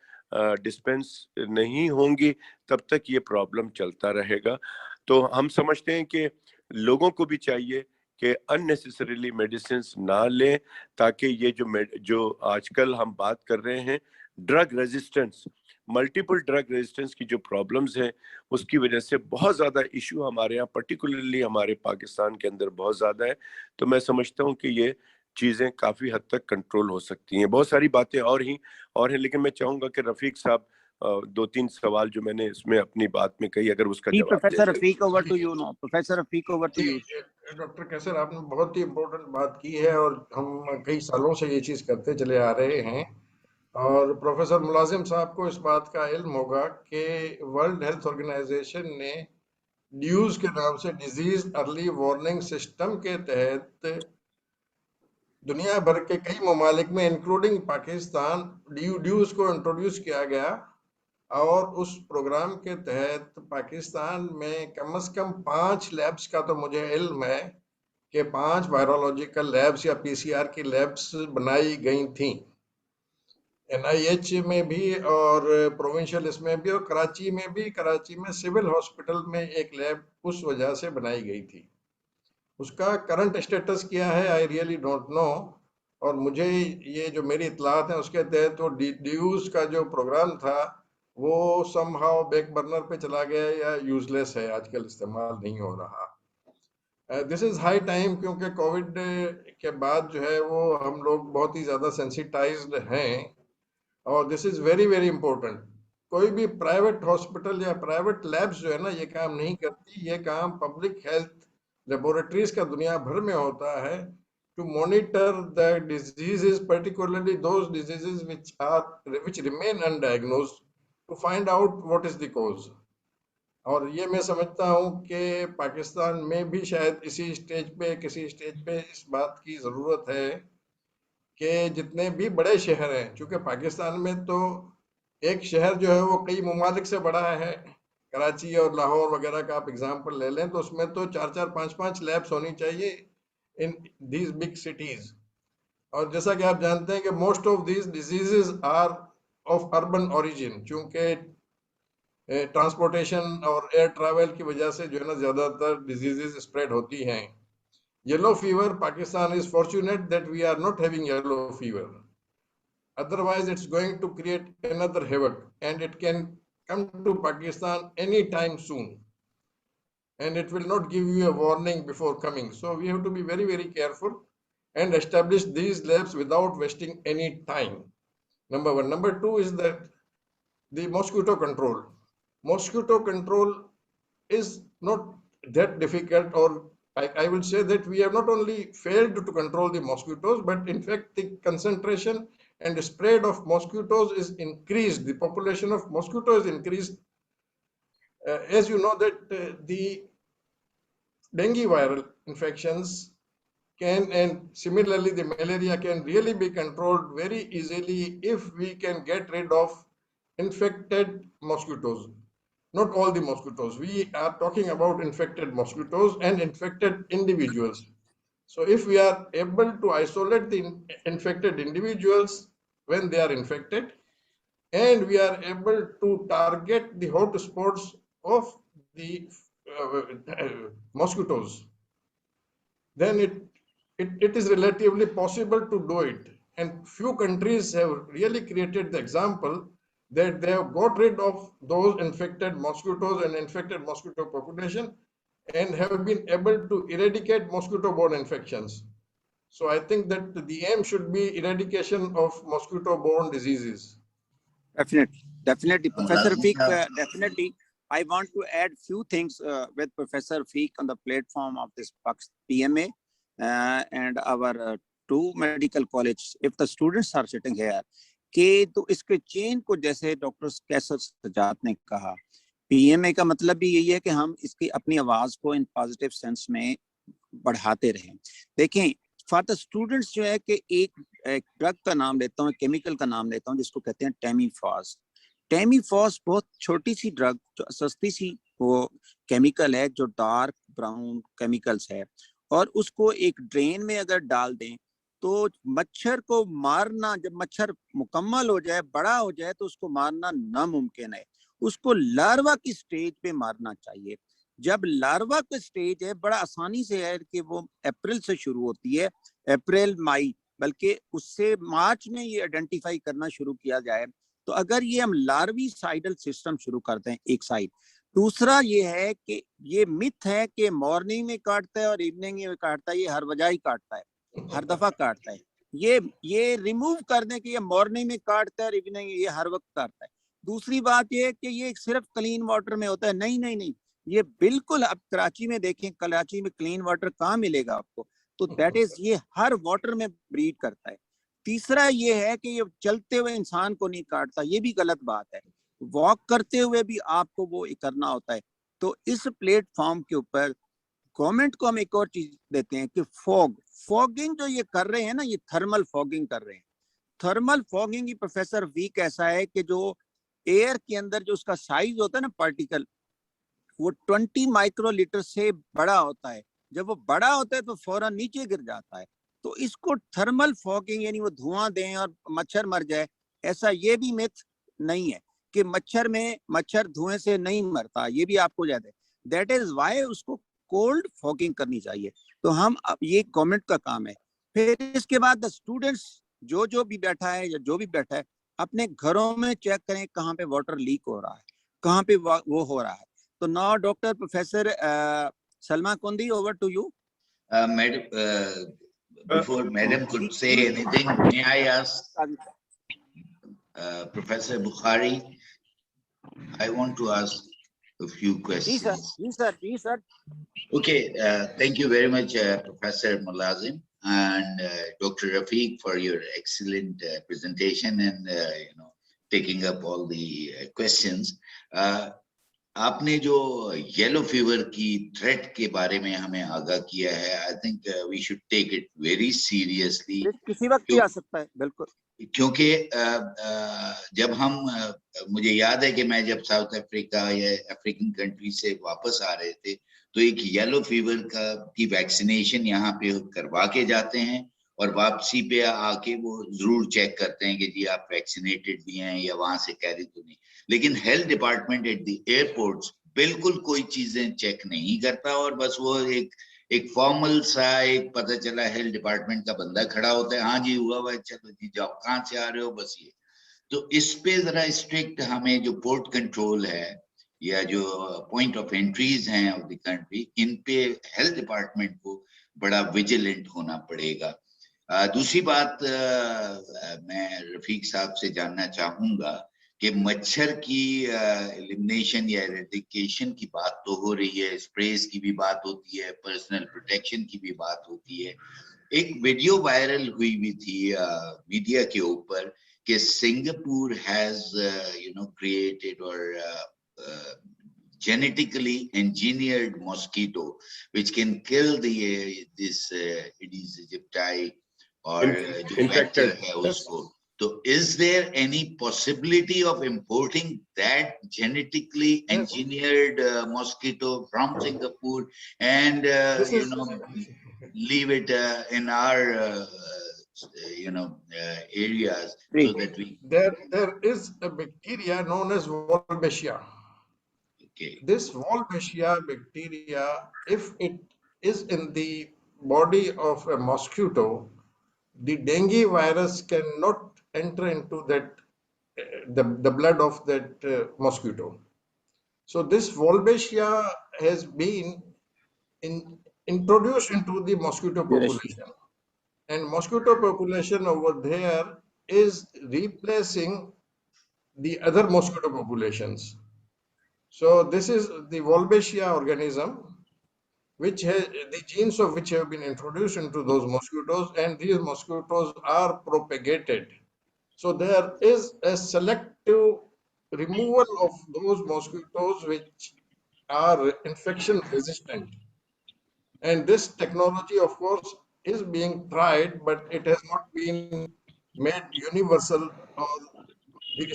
डिस्पेंस नहीं होंगी, तब तक ये प्रॉब्लम चलता रहेगा. तो हम समझते हैं कि लोगों को भी चाहिए کہ unnecessarily medicines نہ لیں, تاکہ یہ جو آج کل ہم بات کر رہے ہیں drug resistance, multiple drug resistance کی جو پرابلمز ہیں, اس کی وجہ سے بہت زیادہ ایشو ہمارے یہاں پرٹیکولرلی ہمارے پاکستان کے اندر بہت زیادہ ہے. تو میں سمجھتا ہوں کہ یہ چیزیں کافی حد تک کنٹرول ہو سکتی ہیں. بہت ساری باتیں اور ہیں, لیکن میں چاہوں گا کہ رفیق صاحب 2-3 سوال جو میں نے اس میں اپنی بات میں کہی, اگر اس کا جواب پروفیسر دیں. Rafiq over to you now. Professor Rafiq over to you. Doctor Qaiser آپ نے بہت ہی امپورٹنٹ بات کی ہے اور ہم کئی سالوں سے یہ چیز کرتے چلے آ رہے ہیں. اور پروفیسر ملازم صاحب کو اس بات کا علم ہوگا کہ ورلڈ ہیلتھ آرگنائزیشن نے ڈیوز کے نام سے ڈیزیز ارلی وارننگ سسٹم کے تحت دنیا بھر کے کئی ممالک میں انکلوڈنگ پاکستان ڈیوز کو انٹروڈیوس کیا گیا. اور اس پروگرام کے تحت پاکستان میں کم از کم 5 لیبس کا تو مجھے علم ہے کہ 5 وائرولوجیکل لیبس یا PCR کی لیبس بنائی گئی تھیں, NIH میں بھی اور پروونشل اس میں بھی, اور کراچی میں بھی. کراچی میں سول ہاسپٹل میں ایک لیب اس وجہ سے بنائی گئی تھی. اس کا کرنٹ اسٹیٹس کیا ہے آئی ریئلی ڈونٹ نو. اور مجھے یہ جو میری اطلاعات ہیں اس کے تحت وہ ڈیوز کا جو پروگرام تھا وہ سم ہاؤ بیک برنر پہ چلا گیا یا یوز لیس ہے, آج کل استعمال نہیں ہو رہا. دس از ہائی ٹائم, کیونکہ کووڈ کے بعد جو ہے وہ ہم لوگ بہت ہی زیادہ سینسیٹائزڈ ہیں. اور دس از ویری ویری امپورٹنٹ. کوئی بھی پرائیویٹ ہاسپٹل یا پرائیویٹ لیبس جو ہے نا یہ کام نہیں کرتی. یہ کام پبلک ہیلتھ لیبورٹریز کا دنیا بھر میں ہوتا ہے to monitor the diseases, particularly those diseases which remain undiagnosed, to find out what is the cause. اور یہ میں سمجھتا ہوں کہ پاکستان میں بھی شاید کسی اسٹیج پہ اس بات کی ضرورت ہے کہ جتنے بھی بڑے شہر ہیں, چونکہ پاکستان میں تو ایک شہر جو ہے وہ کئی ممالک سے بڑا ہے, کراچی اور لاہور وغیرہ کا آپ اگزامپل لے لیں تو اس میں تو 4-4 5-5 لیبس ہونی چاہیے in these big cities. اور جیسا کہ آپ جانتے ہیں کہ most of these diseases are of urban origin, چونکہ ٹرانسپورٹیشن اور ایئر ٹریول کی وجہ سے جو ہے نا زیادہ تر ڈیزیزز اسپریڈ ہوتی ہیں. Yellow fever, Pakistan is fortunate that we are not having yellow fever. Otherwise it's going to create another havoc and it can come to Pakistan any time soon. And it will not give you a warning before coming. So we have to be very, very careful and establish these labs without wasting any time. Number one. Number two is that the mosquito control. Mosquito control is not that difficult, or I will say that we have not only failed to control the mosquitoes, but in fact the concentration and the spread of mosquitoes is increased. The population of mosquitoes is increased. As you know that the dengue viral infections can, and similarly the malaria can really be controlled very easily if we can get rid of infected mosquitoes. Not all the mosquitoes. We are talking about infected mosquitoes and infected individuals. So if we are able to isolate the infected individuals when they are infected, and we are able to target the hot spots of the mosquitoes, then it is relatively possible to do it. And few countries have really created the example that they have got rid of those infected mosquitoes and infected mosquito population and have been able to eradicate mosquito-borne infections. So I think that the aim should be eradication of mosquito-borne diseases. Definitely, Professor Rafiq, definitely. I want to add few things with Professor Rafiq on the platform of this PMA and our 2 medical colleges. If the students are sitting here, کہ تو اس کے چین کو جیسے doctor کیسر سجاد نے کہا, PMA کا مطلب بھی یہی ہے کہ ہم اس کی اپنی آواز کو ان پازیٹیو سینس میں بڑھاتے رہیں. دیکھیں فار دا اسٹوڈنٹس جو ہے کہ ایک ڈرگ کا نام لیتا ہوں, کیمیکل کا نام لیتا ہوں جس کو کہتے ہیں ٹیمیفاس. ٹیمیفاس بہت چھوٹی سی ڈرگ, جو سستی سی وہ کیمیکل ہے, جو ڈارک براؤن کیمیکلس ہے, اور اس کو ایک ڈرین میں اگر ڈال دیں تو مچھر کو مارنا, جب مچھر مکمل ہو جائے, بڑا ہو جائے, تو اس کو مارنا ناممکن ہے. اس کو لاروا کی سٹیج پہ مارنا چاہیے. جب لاروا کا سٹیج ہے بڑا آسانی سے ہے کہ وہ اپریل سے شروع ہوتی ہے, اپریل مئی, بلکہ اس سے مارچ میں یہ آئیڈینٹیفائی کرنا شروع کیا جائے. تو اگر یہ ہم لاروی سائیڈل سسٹم شروع کرتے ہیں ایک سائڈ. دوسرا یہ ہے کہ یہ مت ہے کہ مارننگ میں کاٹتا ہے اور ایوننگ میں کاٹتا ہے, یہ ہر وجہ ہی کاٹتا ہے, ہر دفعہ کاٹتا ہے. یہ ریموو کر دیں کہ یہ مارننگ میں کاٹتا ہے اور ایوننگ یہ ہر وقت کاٹتا ہے. دوسری بات یہ کہ یہ صرف کلین واٹر میں ہوتا ہے, نہیں, یہ بالکل اب کراچی میں دیکھیں, کراچی میں کلین واٹر کہاں ملے گا آپ کو, تو دیٹ از یہ ہر واٹر میں بریڈ کرتا ہے. تیسرا یہ ہے کہ یہ چلتے ہوئے انسان کو نہیں کاٹتا, یہ بھی غلط بات ہے, واک کرتے ہوئے بھی آپ کو وہ کرنا ہوتا ہے. تو اس پلیٹ فارم کے اوپر گورنمنٹ کو ہم ایک اور چیز دیتے ہیں کہ فوگنگ جو یہ کر رہے ہیں نا, یہ تھرمل فوگنگ کر رہے ہیں. تھرمل فوگنگ یہ پروفیسر ویک ایسا ہے کہ جو ایئر کے اندر جو اس کا سائز ہوتا ہے نا پارٹیکل, وہ 20 مائکرو لیٹر سے بڑا ہوتا ہے. جب وہ بڑا ہوتا ہے تو فوراً نیچے گر جاتا ہے. تو اس کو تھرمل فوگنگ یعنی وہ دھواں دیں اور مچھر مر جائے, ایسا یہ بھی میتھ نہیں ہے کہ مچھر دھوئیں سے نہیں مرتا, یہ بھی آپ کو یاد ہے. دیٹ از وائی اس کو کولڈ فوگنگ کرنی چاہیے. تو ہم یہ گورنمنٹ کا کام ہے. پھر اس کے بعد اسٹوڈنٹس جو بھی بیٹھا ہے یا جو بھی بیٹھا ہے اپنے گھروں میں چیک کریں کہاں پہ واٹر لیک ہو رہا ہے, کہاں پہ وہ ہو رہا ہے. تو now Dr. Professor Salma Kundi, over to you. Madam, before Madam could say anything, may I ask Professor Bukhari? I want to ask a few questions. Yes, sir. Okay, thank you very much, Professor Mulazim and Dr. Rafiq for your excellent presentation and taking up all the questions. آپ نے جو yellow fever کی threat کے بارے میں ہمیں آگاہ کیا ہے, I think we should take it very seriously. کسی وقت بھی آ سکتا ہے, بالکل. کیونکہ جب مجھے یاد ہے کہ میں جب ساؤتھ افریقہ یا افریقن کنٹری سے واپس آ رہے تھے تو ایک یلو فیور کی ویکسینیشن یہاں پہ کروا کے جاتے ہیں, اور واپسی پہ آ کے وہ ضرور چیک کرتے ہیں کہ جی آپ ویکسینیٹڈ بھی ہیں یا وہاں سے کیری تو نہیں. لیکن health department at the airports بالکل کوئی چیزیں چیک نہیں کرتا, اور بس وہ ایک فارمل سا ایک پتہ چلا ہیلتھ ڈپارٹمنٹ کا بندہ کھڑا ہوتا ہے, ہاں جی ہوا ہوا چلو جی جاؤ, کہاں سے آ رہے ہو, بس یہ. تو اس پہ ذرا اسٹرکٹ ہمیں جو پورٹ کنٹرول ہے یا جو پوائنٹ آف انٹریز ہیں آف دی کنٹری, ان پہ ہیلتھ ڈپارٹمنٹ کو بڑا ویجیلنٹ ہونا پڑے گا. دوسری بات میں رفیق صاحب سے جاننا چاہوں گا کہ مچھر کی ایلیمنیشن یا ایریڈیکیشن کی بات تو ہو رہی ہے, اسپریز کی بھی بات ہوتی ہے, پرسنل پروٹیکشن کی بھی بات ہوتی ہے. ایک ویڈیو وائرل ہوئی تھی میڈیا کے اوپر کہ سنگاپور ہیز کریٹڈ اور genetically engineered mosquito which can kill this Aedes aegypti اور جو ویکٹر ہے اس کو. So is there any possibility of importing that genetically engineered mosquito from Singapore and leave it in our areas so that we there is a bacteria known as Wolbachia. Okay. This Wolbachia bacteria, if it is in the body of a mosquito, the dengue virus cannot enter into that the blood of that mosquito. So this Wolbachia has been introduced into the mosquito population, and mosquito population over there is replacing the other mosquito populations. So this is the Wolbachia organism, which has the genes of which have been introduced into those mosquitoes, and these mosquitoes are propagated. So there is a selective removal of those mosquitoes which are infection resistant. And this technology, of course, is being tried, but it has not been made universal, or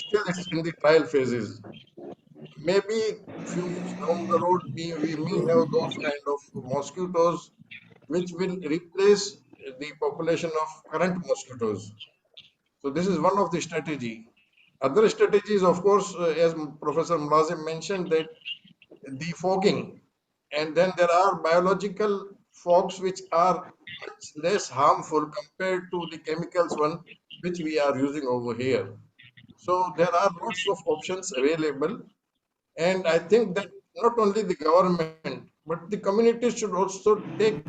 still it's in the trial phases. Maybe few years down the road, we may have those kind of mosquitoes which will replace the population of current mosquitoes. So this is one of the strategy. Other strategies, of course, as Professor Mulazim mentioned, that the fogging And then there are biological fogs which are much less harmful compared to the chemicals one which we are using over here. So there are lots of options available. And I think that not only the government, but the community should also take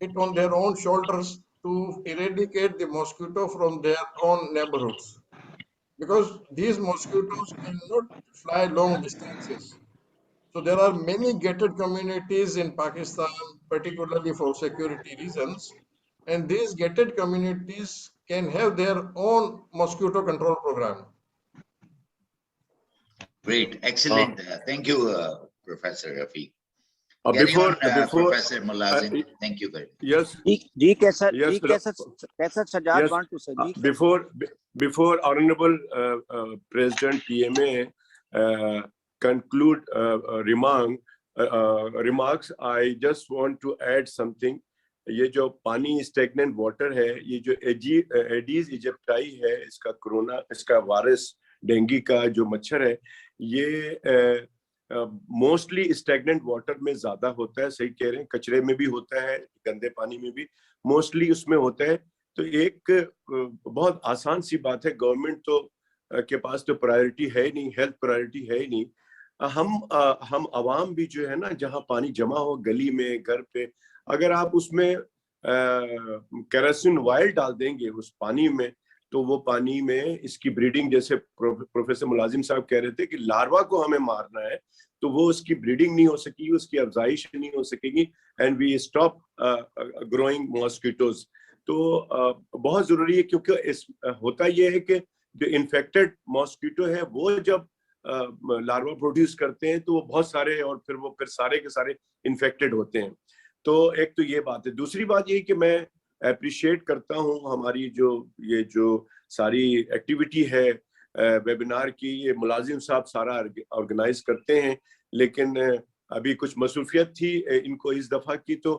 it on their own shoulders to eradicate the mosquito from their own neighborhoods. Because these mosquitoes cannot fly long distances. So there are many gated communities in Pakistan, particularly for security reasons. And these gated communities can have their own mosquito control program. Great, excellent. Thank you, Professor Rafiq. Carry Before on, Professor Mulazim. Thank you very much. yes, Ji Kaisar, Yes, Kaisar Sajjad yes, want to say. Ji, before Honorable President PMA conclude remarks, I just want to add something. یہ جو پانی اسٹیگننٹ water ہے, یہ جو ایڈیز ایجپٹائی ہے, اس کا corona, اس کا virus dengue کا جو مچھر ہے, یہ موسٹلی اسٹیگننٹ واٹر میں زیادہ ہوتا ہے. صحیح کہہ رہے ہیں, کچرے میں بھی ہوتا ہے, گندے پانی میں بھی موسٹلی اس میں ہوتا ہے. تو ایک بہت آسان سی بات ہے, گورنمنٹ تو کے پاس تو پرائرٹی ہے ہی نہیں, ہیلتھ پرائرٹی ہے ہی نہیں. ہم عوام بھی جو ہے نا, جہاں پانی جمع ہو گلی میں, گھر پہ, اگر آپ اس میں کیروسین آئل ڈال دیں گے اس پانی میں, تو وہ پانی میں اس کی بریڈنگ, جیسے پروفیسر ملازم صاحب کہہ رہے تھے کہ لاروا کو ہمیں مارنا ہے, تو وہ اس کی بریڈنگ نہیں ہو سکے گی, اس کی افزائش نہیں ہو سکے گی, and we stop growing mosquitoes. تو بہت ضروری ہے, کیونکہ ہوتا یہ ہے کہ جو انفیکٹڈ ماسکیٹو ہے وہ جب لاروا پروڈیوس کرتے ہیں تو وہ بہت سارے, اور پھر سارے کے سارے انفیکٹڈ ہوتے ہیں. تو ایک تو یہ بات ہے. دوسری بات یہ کہ میں اپریشیٹ کرتا ہوں ہماری یہ جو ساری ایکٹیویٹی ہے ویبینار کی, یہ ملازم صاحب سارا آرگنائز کرتے ہیں, لیکن ابھی کچھ مصروفیت تھی ان کو اس دفعہ کی, تو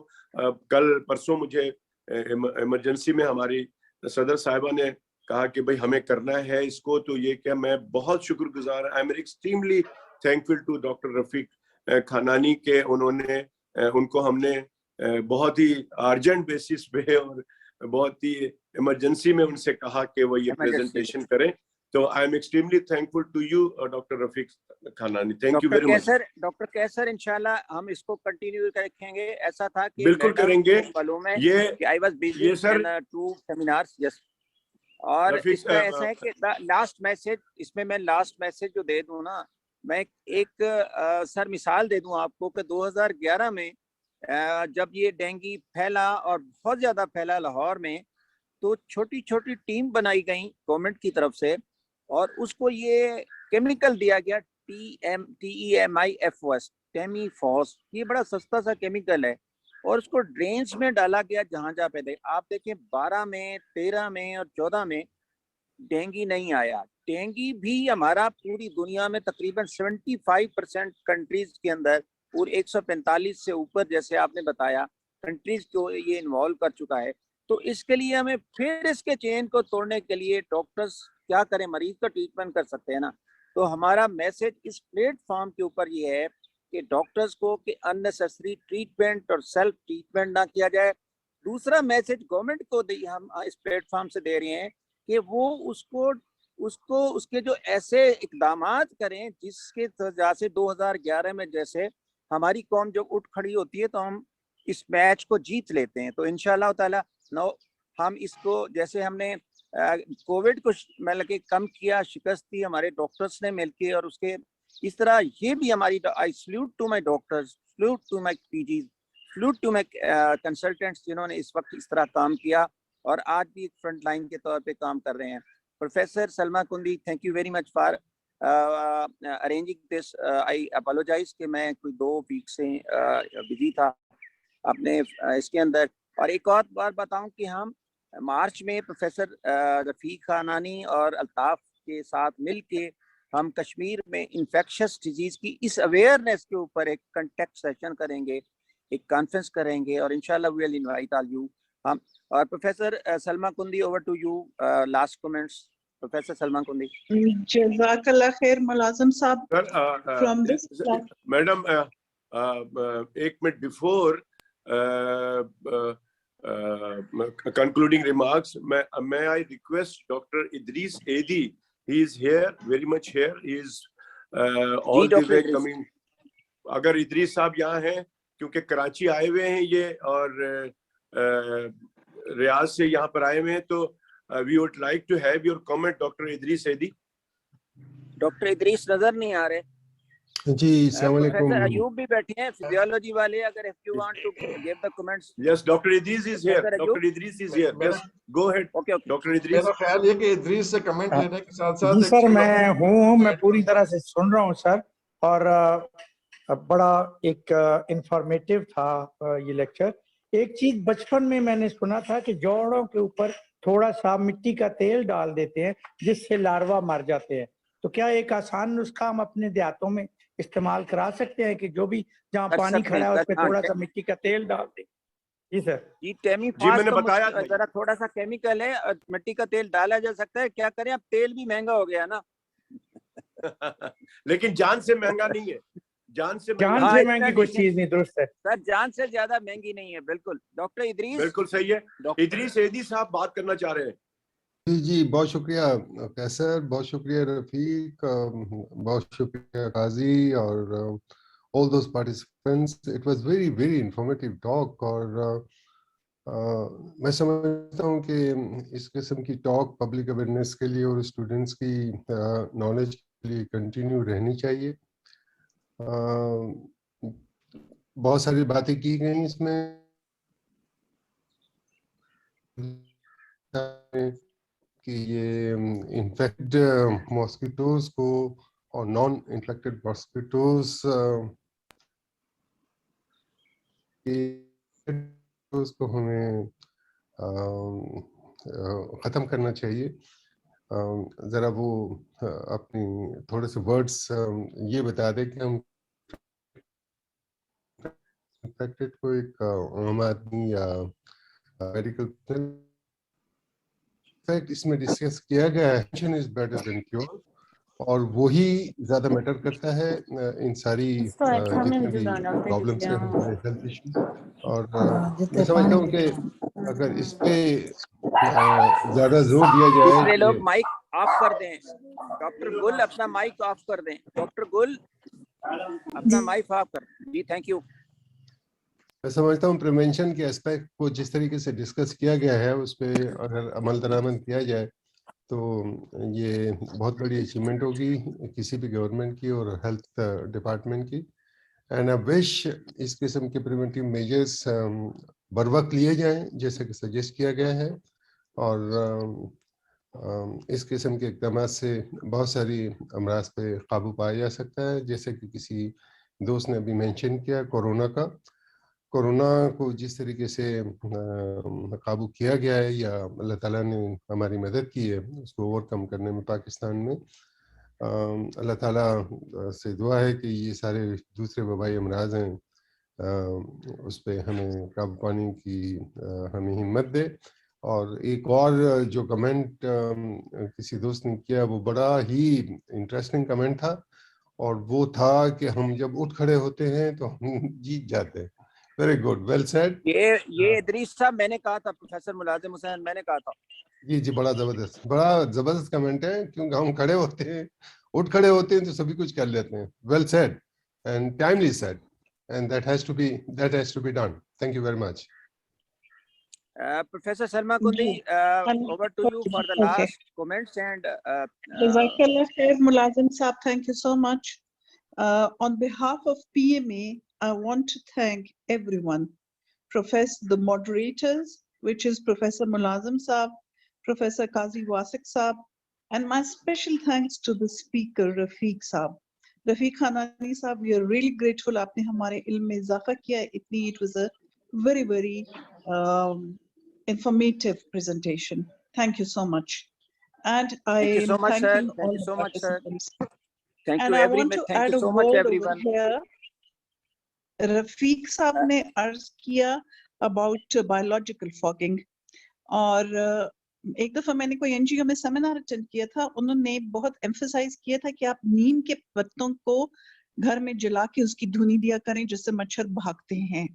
کل پرسوں مجھے ایمرجنسی میں ہماری صدر صاحبہ نے کہا کہ بھئی ہمیں کرنا ہے اس کو. تو یہ کہ میں بہت شکر گزار, I am extremely thankful to doctor Rafiq Khanani کہ ان کو ہم نے بہت ہی ارجنٹ بیسس پہ اور بہت ہی ایمرجنسی میں ان سے کہا کہ وہ یہ پریزنٹیشن کریں. تو I am extremely thankful to you doctor Rafiq Khanani. Thank you very much. Doctor Qaiser, انشاءاللہ ہم اس کو کنٹینیو رکھیں گے. ایسا تھا کہ بالکل کریں گے. یہ I was busy in two seminars. Yes. اور اس میں ایسا ہے کہ لاسٹ میسج, اس میں لاسٹ میسج جو دے دوں نا, میں ایک سر مثال دے دوں آپ کو کہ 2011 میں جب یہ ڈینگی پھیلا اور بہت زیادہ پھیلا لاہور میں, تو چھوٹی چھوٹی ٹیم بنائی گئیں گورنمنٹ کی طرف سے, اور اس کو یہ کیمیکل دیا گیا TEMIFOS, ٹیمی فوس. یہ بڑا سستا سا کیمیکل ہے, اور اس کو ڈرینز میں ڈالا گیا جہاں جہاں پہ دے. آپ دیکھیں 12 میں 13 میں اور 14 میں ڈینگی نہیں آیا. ڈینگی بھی ہمارا پوری دنیا میں تقریباً 75% کنٹریز کے اندر, پورے 145 سے اوپر جیسے آپ نے بتایا کنٹریز کو یہ انوالو کر چکا ہے. تو اس کے لیے ہمیں پھر اس کے چین کو توڑنے کے لیے ڈاکٹرز کیا کریں, مریض کا ٹریٹمنٹ کر سکتے ہیں نا. تو ہمارا میسج اس پلیٹ فارم کے اوپر یہ ہے کہ ڈاکٹرز کو کہ اننیسیسری ٹریٹمنٹ اور سیلف ٹریٹمنٹ نہ کیا جائے. دوسرا میسج گورنمنٹ کو ہم اس پلیٹ فارم سے دے رہے ہیں کہ وہ اس کے جو ایسے اقدامات کریں جس کے وجہ سے 2011 میں جیسے ہماری قوم جب اٹھ کھڑی ہوتی ہے تو ہم اس میچ کو جیت لیتے ہیں. تو انشاءاللہ تعالی ہم اس کو, جیسے ہم نے کووڈ کو مل کے کم کیا, شکست دی ہمارے ڈاکٹرز نے مل کے, اور اس طرح یہ بھی ہماری, I salute to my doctors, salute to my PGs, salute to my consultants جنہوں نے اس وقت اس طرح کام کیا اور آج بھی ایک فرنٹ لائن کے طور پہ کام کر رہے ہیں. Professor Salma Kandi, thank you very much for arranging this. I apologize کہ میں کوئی 2 ویک سے بزی تھا اپنے اس کے اندر. اور ایک اور بار بتاؤں کہ ہم مارچ میں پروفیسر رفیق خانانی اور الطاف کے ساتھ مل کے ہم کشمیر میں انفیکشس ڈیزیز کی اس اویئرنیس کے اوپر ایک کنٹیکٹ سیشن کریں گے, ایک کانفرنس کریں گے, اور انشاءاللہ we will invite all you. ہم اور professor Salma Kandi, over to you, last comments. Professor Salma Kandi. جزاک اللہ خیر ملازم صاحب. میڈم एक minute before concluding remarks, may I request Dr. Idris Edi? He is here, very much here. He is all the way coming. अगर इदरीस साहब यहाँ हैं, क्योंकि कराची आए हुए हैं ये और रियाज से यहाँ पर आए हुए हैं, तो we would like to have your comment, Dr. Idris Edi. Doctor Idris नजर नहीं आ रहे जी। अस्सलाम वालेकुम। प्रोफेसर अयूब भी बैठे हैं फिजियोलॉजी वाले, अगर if you want to give the comments. Yes, Dr. Idris is here. Dr. Idris is here. Yes, go ahead. Okay. Dr. Idris. मेरा ख्याल ये कि इदरीस से कमेंट लेने के साथ साथ जी सर, मैं पूरी तरह से सुन रहा हूँ सर, और बड़ा एक इंफॉर्मेटिव था ये लेक्चर। एक चीज बचपन में मैंने सुना था कि जोड़ों के ऊपर थोड़ा सा मिट्टी का तेल डाल देते हैं जिससे लार्वा मर जाते हैं। तो क्या एक आसान नुस्खा हम अपने देहातों में इस्तेमाल करा सकते हैं कि जो भी जहाँ पानी खड़ा है उस पर थोड़ा सा मिट्टी का तेल डाल दें? जी सर। जी टेमी जी मैंने बताया था, जरा थोड़ा सा केमिकल है और मिट्टी का तेल डाला जा सकता है। क्या करें, अब तेल भी महंगा हो गया ना। लेकिन जान से महंगा नहीं है, जान से महंगी कोई चीज नहीं। दुरुस्त है सर, जान से ज्यादा महंगी नहीं है। बिल्कुल डॉक्टर इदरीस, बिल्कुल सही है। इदरीस एदी साहब बात करना चाह रहे हैं। जी बहुत शुक्रिया कैसर, बहुत शुक्रिया रफीक, बहुत शुक्रिया काजी और all those participants. It was very very informative talk और मैं समझता हूँ कि इस किस्म की टॉक पब्लिक अवेयरनेस के लिए और स्टूडेंट्स की नॉलेज के लिए कंटिन्यू रहनी चाहिए। बहुत सारी बातें की गई इसमें कि ये इन्फेक्टेड मॉस्किटोज को और नॉन इन्फेक्टेड मॉस्किटोज को हमें ख़त्म करना चाहिए। ज़रा वो अपनी थोड़े से वर्ड्स ये बता दें कि हम इन्फेक्टेड को एक आम आदमी या मेडिकल फैक्ट इसमें डिस्कस किया गया है, prevention is better than cure, और वही ज्यादा मैटर करता है इन सारी जितनी भी प्रॉब्लम्स हैं हमारे हेल्थ इश्यूज। और मैं समझता हूँ कि अगर इस पे ज्यादा जोर दिया जाए। लोग माइक ऑफ कर दें। डॉक्टर गुल अपना माइक ऑफ कर दें। डॉक्टर गुल अपना माइक ऑफ कर। जी थैंक यू। मैं समझता हूँ प्रिवेंशन के एस्पेक्ट को जिस तरीके से डिस्कस किया गया है उस पर अगर अमल दरामद किया जाए तो ये बहुत बड़ी अचीवमेंट होगी किसी भी गवर्नमेंट की और हेल्थ डिपार्टमेंट की। एंड आई विश इस किस्म के प्रिवेंटिव मेजर्स बर वक्त लिए जाएं जैसे कि सजेस्ट किया गया है, और इस किस्म के इक़दाम से बहुत सारी अमराज पे काबू पाया जा सकता है। जैसे कि किसी दोस्त ने अभी मेंशन किया कोरोना को जिस तरीके से काबू किया गया है या अल्लाह ताला ने हमारी मदद की है उसको ओवरकम करने में पाकिस्तान में, अल्लाह ताला से दुआ है कि ये सारे दूसरे वबाई अमराज हैं उस पर हमें काबू पाने की हमें हिम्मत दे। और एक और जो कमेंट किसी दोस्त ने किया वो बड़ा ही इंटरेस्टिंग कमेंट था, और वो था कि हम जब उठ खड़े होते हैं तो हम जीत जाते हैं। Very good, well said. ये इदरीस साहब मैंने कहा था, प्रोफेसर मुलाजिम हुसैन मैंने कहा था। जी बड़ा जबरदस्त कमेंट है, क्योंकि हम खड़े होते हैं उठ खड़े होते हैं तो सभी कुछ कर लेते हैं। Well said and timely said and that has to be done. Thank you very much. Professor Salma Kundi, over to you for the last comments and Jazakallah khair Mulazim Saab, thank you so much. On behalf of PMA, I want to thank everyone, the moderators, which is Professor Mulazim Saab, Professor Qazi Wasik Saab, and my special thanks to the speaker, Rafiq Saab. Rafiq Khanani Saab, we are really grateful. Aapne hamare ilm mein izafa kiya itni. It was a very, very informative presentation. Thank you so much. And I thank you so much, sir. Thank you so much, sir. Thank you, everyone. Thank you so much, everyone. Rafiq Saab ne arz kiya about biological fogging. और एक दफा मैंने कोई NGO में seminar attend किया था, उन्होंने बहुत एम्फसाइज किया था कि आप नीम के पत्तों को घर में जला के उसकी धुनी दिया करें जिससे मच्छर भागते हैं.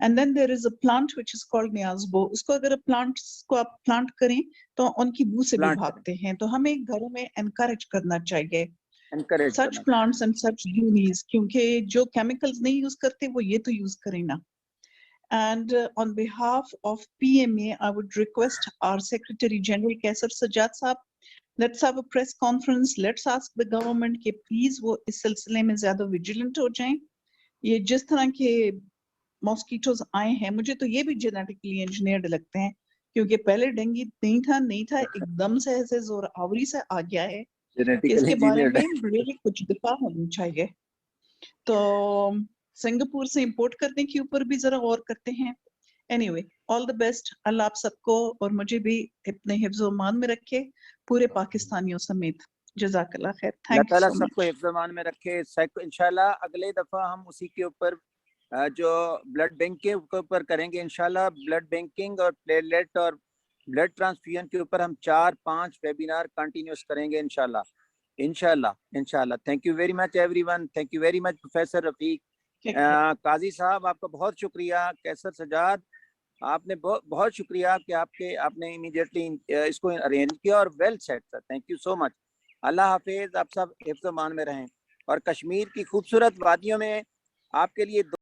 And then there is a plant which is called न्याज़बो. उसको अगर plants को आप plant करें तो उनकी बू से भी Plant भागते हैं. तो हमें घरों में encourage करना चाहिए encourage such करना. plants and such unis, क्योंकि जो chemicals नहीं use करते वो ये तो use करें ना. And on behalf of PMA, I would request our Secretary General Kaisar Sajjad Saab, let's have a press conference. Let's ask the government कि please वो इस सिलसिले में ज़्यादा vigilant हो जाएं. ये जिस तरह के mosquitoes आए हैं, मुझे तो ये भी genetically engineered लगते हैं, क्योंकि पहले डेंगू नहीं था, एकदम से ऐसे जोर आवरी से आ गया है. इसके बारे में really कुछ दिफा होनी चाहिए. तो सिंगापुर से इंपोर्ट करने के ऊपर भी जरा गौर करते हैं. Anyway, all the best. अल्लाह आप सबको और मुझे भी अपने हिफ्ज़-ओ-मान में रखे, पूरे पाकिस्तानियों समेत. जज़ाकल्लाह खैर. Thank you so much. सबको हिफ्ज़-ओ-मान में रखे. इंशाल्लाह अगले दफा हम उसी के ऊपर जो ब्लड बैंक के ऊपर करेंगे इंशाल्लाह. ब्लड बैंकिंग और प्लेटलेट और ब्लड ट्रांसफ्यूजन के ऊपर हम 4-5 वेबिनार कंटिन्यूस करेंगे इंशाल्लाह. Thank you very much everyone. Thank you very much professor Rafiq. Qazi साहब आपका बहुत शुक्रिया. कैसर सजाद आपने बहुत शुक्रिया कि आपने इमीडिएटली इसको अरेंज किया और well set sir. Thank you so much. अल्लाह हाफिज. आप सब हिफ्ज़-ओ-मान में रहें और कश्मीर की खूबसूरत वादियों में आपके लिए